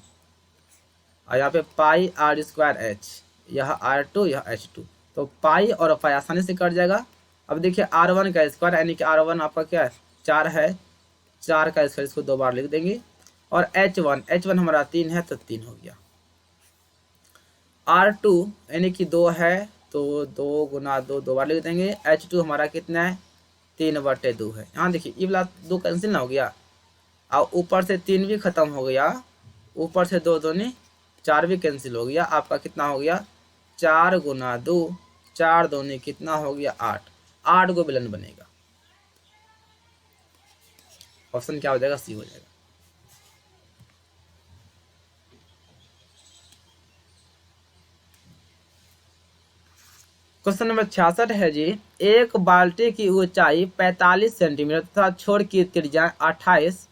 और यहाँ पे पाई आर स्क्वायर एच, यह R2, यह H2। तो पाई और पाई आसानी से कट जाएगा। अब देखिए R1 का स्क्वायर यानी कि R1 आपका क्या है, 4 है, 4 का स्क्वायर इसको 2 बार लिख देंगे। और H1 हमारा 3 है तो 3 हो गया। R2 यानी कि 2 है तो 2 गुना 2 2 बार लिख देंगे। H2 हमारा कितना है, 3/2 है। यहाँ देखिए ये वाला 2 कैंसिल ना हो गया, और ऊपर से 3 भी खत्म हो गया, ऊपर से 2 दूनी 4 भी कैंसिल हो गया। आपका कितना हो गया, 4 गुना 2, 4 दूनी कितना हो गया 8, 8 गो बेलन बनेगा। ऑप्शन क्या हो जाएगा, सी हो जाएगा। क्वेश्चन नंबर 66 है जी, एक बाल्टी की ऊंचाई 45 सेंटीमीटर तथा छोर की त्रिज्या 28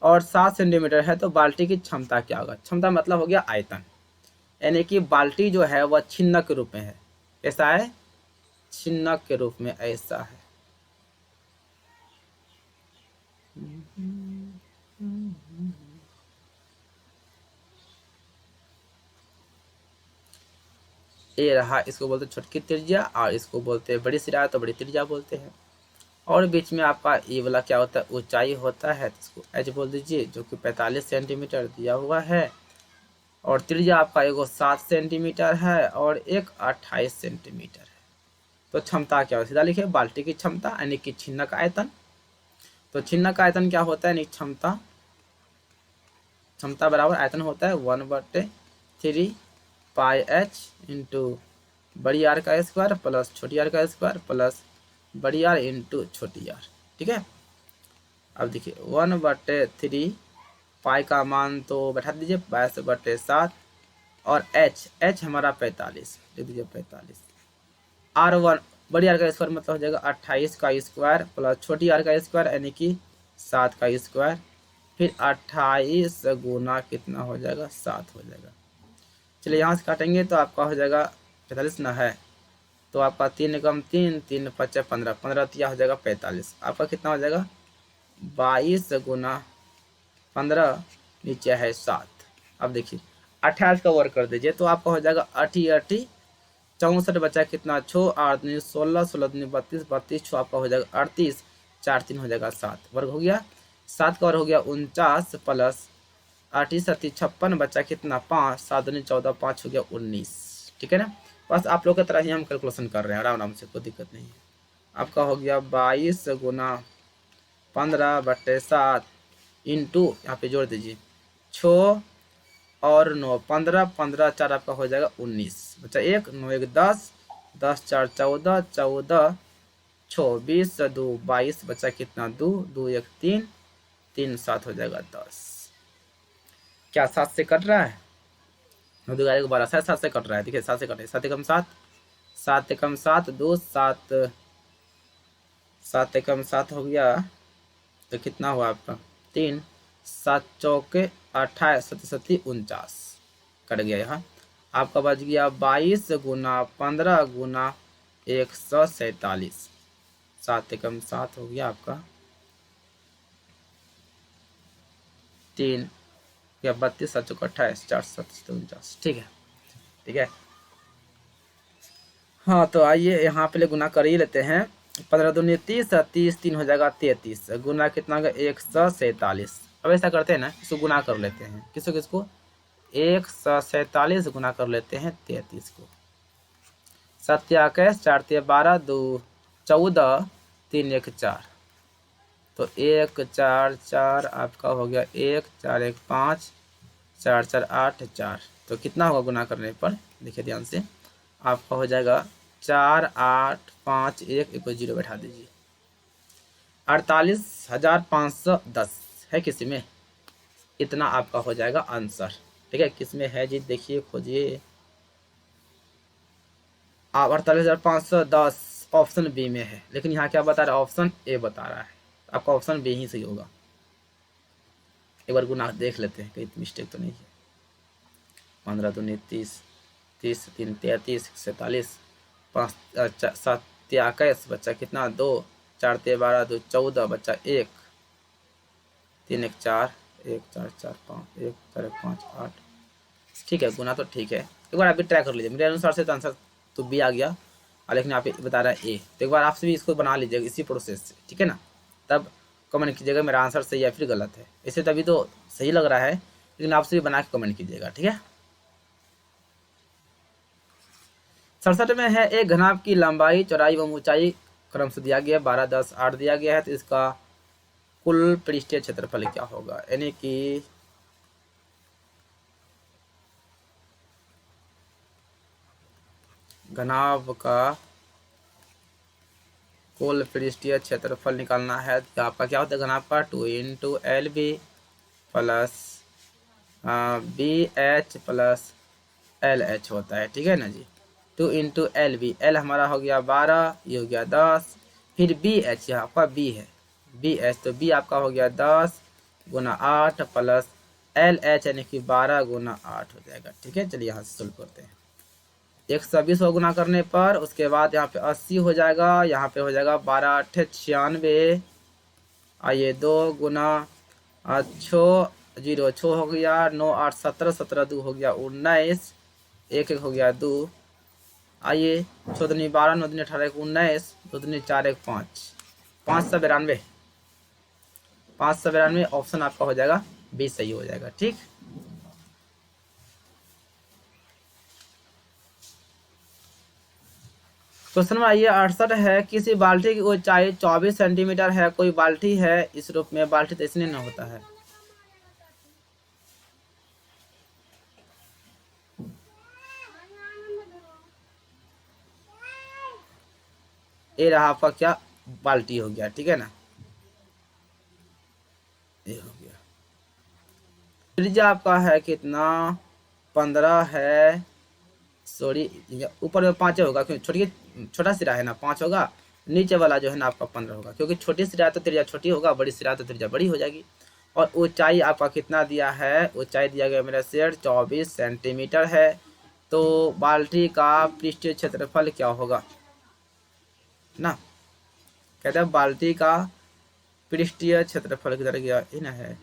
और 7 सेंटीमीटर है, तो बाल्टी की क्षमता क्या होगा। क्षमता मतलब हो गया आयतन, यानी कि बाल्टी जो है वह छिन्नक के रूप में है। ऐसा है, छिन्नक के रूप में ऐसा है। ये रहा, इसको बोलते हैं छोटकी त्रिज्या, और इसको बोलते हैं बड़ी सिरा, तो बड़ी त्रिज्या बोलते हैं। और बीच में आपका ये वाला क्या होता है, ऊंचाई होता है, तो इसको एच बोल दीजिए, जो कि 45 सेंटीमीटर दिया हुआ है। और त्रिज्या आपका एगो 7 सेंटीमीटर है और एक 28 सेंटीमीटर है। तो क्षमता क्या हो, सीधा लिखिए बाल्टी की क्षमता यानी कि छिन्नक आयतन। तो छिन्नक आयतन क्या होता है, यानी क्षमता, क्षमता बराबर आयतन होता है 1/3 पाई एच इंटू बड़ी आर का स्क्वायर प्लस छोटी आर का स्क्वायर प्लस बड़ी आर इंटू छोटी आर। ठीक है, अब देखिए 1/3 पाई का मान तो बैठा दीजिए 22/7, और एच हमारा 45, लिख दीजिए 45। R1 बड़ी आर का स्क्वायर मतलब हो जाएगा 28 का स्क्वायर प्लस छोटी आर का स्क्वायर यानी कि 7 का स्क्वायर, फिर 28 गुना कितना हो जाएगा 7 हो जाएगा। चलिए यहाँ से काटेंगे तो आपका हो जाएगा 45 ना है, तो आपका 3 एकम 3, 3 5 15, 15 तिया हो जाएगा 45। आपका कितना हो जाएगा 22 गुना 15, नीचे है 7। अब देखिए 28 का वर्क कर दीजिए तो आपका हो जाएगा 8 64 बचा कितना 6 8 16 16 32 32 6 आपका हो जाएगा 38, 4 3 हो जाएगा 7, वर्ग हो गया। 7 का वर्ग हो गया 49 प्लस 8 7 56 बचा कितना 5, 7 2 14 5 हो गया 19। ठीक है ना, बस आप लोग की तरह ही हम कैलकुलेशन कर रहे हैं आराम आराम से, कोई दिक्कत नहीं है। आपका हो गया 22 गुना 15/7 इंटू यहाँ पे जोड़ दीजिए 6 और 9, 15 15 4 आपका हो जाएगा 19, बचा 1 9 1 10, 10 4 14 14 6 20 2 22, बचा कितना 2 2 1 3 3 7 हो जाएगा 10। क्या 7 से कट रहा है, 9 2 11 12 7 से कट रहा है। देखिए 7 से कट रहा है, 7 एकम 7, 7 एकम 7 2 7, 7 एकम 7 हो गया तो कितना हुआ आपका 3, 7 चौके 28 7 7 49 कट गया। यहाँ आपका बच गया 22 गुना 15 गुना 147, 7 एकम 7 हो गया आपका 3 या 32 7 चौके 28 4 7 49। ठीक है, ठीक है। हाँ तो आइए यहाँ पहले गुना कर ही लेते हैं। 15 दूनी 30, 30 3 हो जाएगा 33, गुना कितना होगा 147। अब ऐसा करते हैं ना, इसको गुना कर लेते हैं, किसको किसको 147 गुना कर लेते हैं 33 को। 7 21 4 12 2 14 3 1 4, तो 1 4 4 आपका हो गया 1 4 1 5 4 4 8 4, तो कितना होगा गुना करने पर, देखिए ध्यान से आपका हो जाएगा 4 8 5 1 एक 0 बैठा दीजिए। 48,510 है किसी में, इतना आपका हो जाएगा आंसर। ठीक है, किसमें है जी, देखिए खोजिए आप। 48,510 ऑप्शन बी में है, लेकिन यहाँ क्या बता रहा है, ऑप्शन ए बता रहा है। आपका ऑप्शन बी ही सही होगा। एक बार गुना देख लेते हैं, कहीं मिस्टेक तो नहीं है। 15 दूनी 30, 30 3 33, 47, 5 7 21, बच्चा कितना 2, 4 12 2 14, बच्चा 1, 3 1 4, 1 4 4 5, 1 4 1 5 8। ठीक है, गुना तो ठीक है। एक बार आप भी ट्राई कर लीजिए, मेरे अनुसार से तो आंसर तो बी आ गया, लेकिन आप बता रहा है ए। तो एक बार आपसे भी इसको बना लीजिएगा इसी प्रोसेस से, ठीक है ना। तब कमेंट कीजिएगा मेरा आंसर सही है फिर गलत है। इसे तभी तो सही लग रहा है, लेकिन आपसे भी बना के कमेंट कीजिएगा, ठीक है। 67 में है, एक घनाभ की लंबाई चौड़ाई व ऊंचाई क्रम से दिया गया 12 10 8 दिया गया है, तो इसका कुल पृष्ठीय क्षेत्रफल क्या होगा। यानी कि घनाभ का कुल पृष्ठीय क्षेत्रफल निकालना है, तो आपका क्या होता है घनाभ का 2 × LB plus BH plus LH होता है, ठीक है ना जी। 2 × LB, L हमारा हो गया 12, ये हो गया 10, फिर BH यहाँ आपका B है, BH तो B आपका हो गया 10 × 8 प्लस LH यानी कि 12 × 8 हो जाएगा, ठीक है। चलिए यहाँ से सोल्व करते हैं। 120 को गुना करने पर उसके बाद यहाँ पे 80 हो जाएगा, यहाँ पे हो जाएगा 12 8 96, आइए 2 × 6 0 6 हो गया, 9 8 17 17 2 हो गया 19, 1 1 हो गया 2, आइए 6 दूनी 12 9 दूनी 18 19, 2 दूनी 4 1 5, 592, 592 ऑप्शन आपका हो जाएगा बी सही हो जाएगा, ठीक। क्वेश्चन में आइए 68 है, किसी बाल्टी की ऊंचाई 24 सेंटीमीटर है, कोई बाल्टी है इस रूप में, बाल्टी तो इसलिए ना होता है। ये रहा आपका क्या, बाल्टी हो गया, ठीक है ना, ये हो गया। त्रिज्या आपका है कितना, 15 है, सॉरी ऊपर में 5 होगा क्योंकि छोटा सिरा है ना, 5 होगा, नीचे वाला जो है ना आपका 15 होगा, क्योंकि छोटी सिरा तो त्रिज्या छोटी होगा, बड़ी सिरा तो त्रिज्या बड़ी हो जाएगी। और ऊंचाई आपका कितना दिया है, ऊंचाई दिया गया मेरा शेर 24 सेंटीमीटर है। तो बाल्टी का पृष्ठीय क्षेत्रफल क्या होगा ना, कहते हैं बाल्टी का पृष्ठीय क्षेत्रफल किधर गया, ये ना है,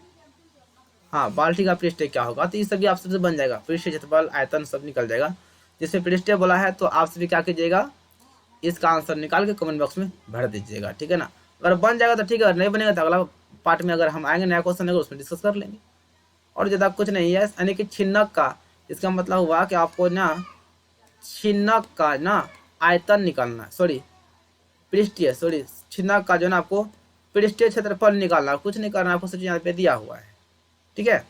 हाँ बाल्टी का पृष्ठीय क्या होगा, तो ये सभी आप सबसे बन जाएगा, पृष्ठीय क्षेत्रफल आयतन सब निकल जाएगा। जिससे पृष्ठीय बोला है तो आप सभी क्या कीजिएगा, इसका आंसर निकाल के कमेंट बॉक्स में भर दीजिएगा, ठीक है ना। अगर बन जाएगा तो ठीक है, अगर नहीं बनेगा तो अगला पार्ट में अगर हम आएंगे नया क्वेश्चन है उसमें डिस्कस कर लेंगे। और ज़्यादा कुछ नहीं है, यानी कि छिन्नक का, इसका मतलब हुआ कि आपको ना छिन्नक का ना आयतन निकालना, सॉरी पृष्ठीय, सॉरी छिन्नक का जो ना आपको पृष्ठीय क्षेत्रफल निकालना, कुछ नहीं करना, आपको सब यहाँ पे दिया हुआ है, ठीक है।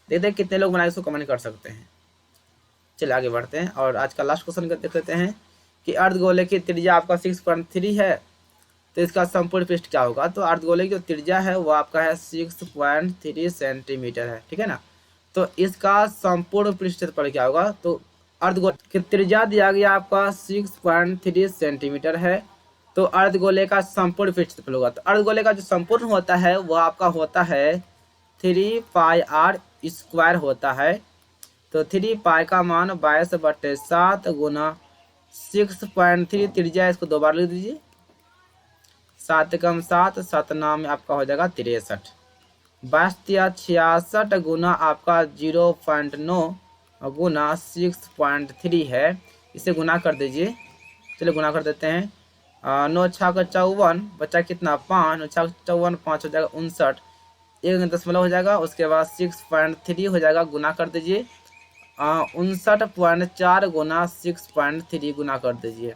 देखते कितने लोग बनाए, इसको कमेंट कर सकते हैं। चलिए आगे बढ़ते हैं और आज का लास्ट क्वेश्चन देख लेते हैं कि अर्धगोले की त्रिज्या आपका 6.3 है, तो इसका संपूर्ण पृष्ठ क्या होगा। तो अर्धगोले की जो त्रिज्या है वो आपका है 6.3 सेंटीमीटर है, ठीक है ना। तो इसका संपूर्ण पृष्ठ क्षेत्रफल क्या होगा, तो अर्धगोले की त्रिज्या दिया गया आपका 6.3 सेंटीमीटर है, तो अर्धगोले का संपूर्ण पृष्ठ क्षेत्रफल होगा। तो अर्धगोले का जो संपूर्ण होता है वो आपका होता है 3πr² होता है। तो 3π का मान 22/7 गुना 6.3 त्रिज्या, इसको 2 बार लिख दीजिए, 7 कम 7 7 नाम में आपका हो जाएगा 63, 66 गुना आपका 0.9 गुना 6.3 है, इसे गुना कर दीजिए। चलिए गुना कर देते हैं, 9 6 का 54, बच्चा कितना 5, 9 6 54 5 हो जाएगा 59, 1 दशमलव हो जाएगा, उसके बाद 6.3 हो जाएगा, गुना कर दीजिए 59.4 गुना 6.3 गुना कर दीजिए,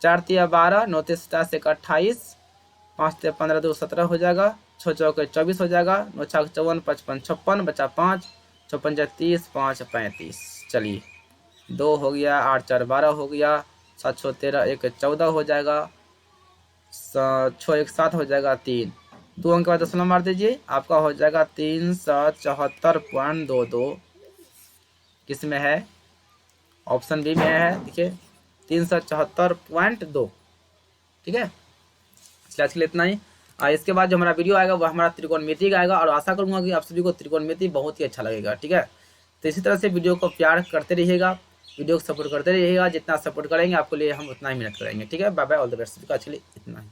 4 तिया 12, 9 तिया 27 28, 5 तिया 15 2 17 हो जाएगा, 6 चौके 24 हो जाएगा, 9 6 54 55 56, बचा 5, 56 30 5 35। चलिए 2 हो गया, 8 4 12 हो गया, 7 6 13, 1 14 हो जाएगा, 6 1 7 हो जाएगा, 3 2 अंक के बाद दशमलव मार दीजिए, आपका हो जाएगा 374.22। किस में है? ऑप्शन बी में है, देखिए 374.2। ठीक है, चलिए आज के लिए इतना ही। इसके बाद जो हमारा वीडियो आएगा वो हमारा त्रिकोणमिति का आएगा, और आशा करूंगा कि आप सभी को त्रिकोणमिति बहुत ही अच्छा लगेगा। ठीक है, तो इसी तरह से वीडियो को प्यार करते रहिएगा, वीडियो को सपोर्ट करते रहिएगा, जितना सपोर्ट करेंगे आपके लिए हम उतना ही मेहनत करेंगे। ठीक है, bye bye, all the best. आज के लिए इतना ही।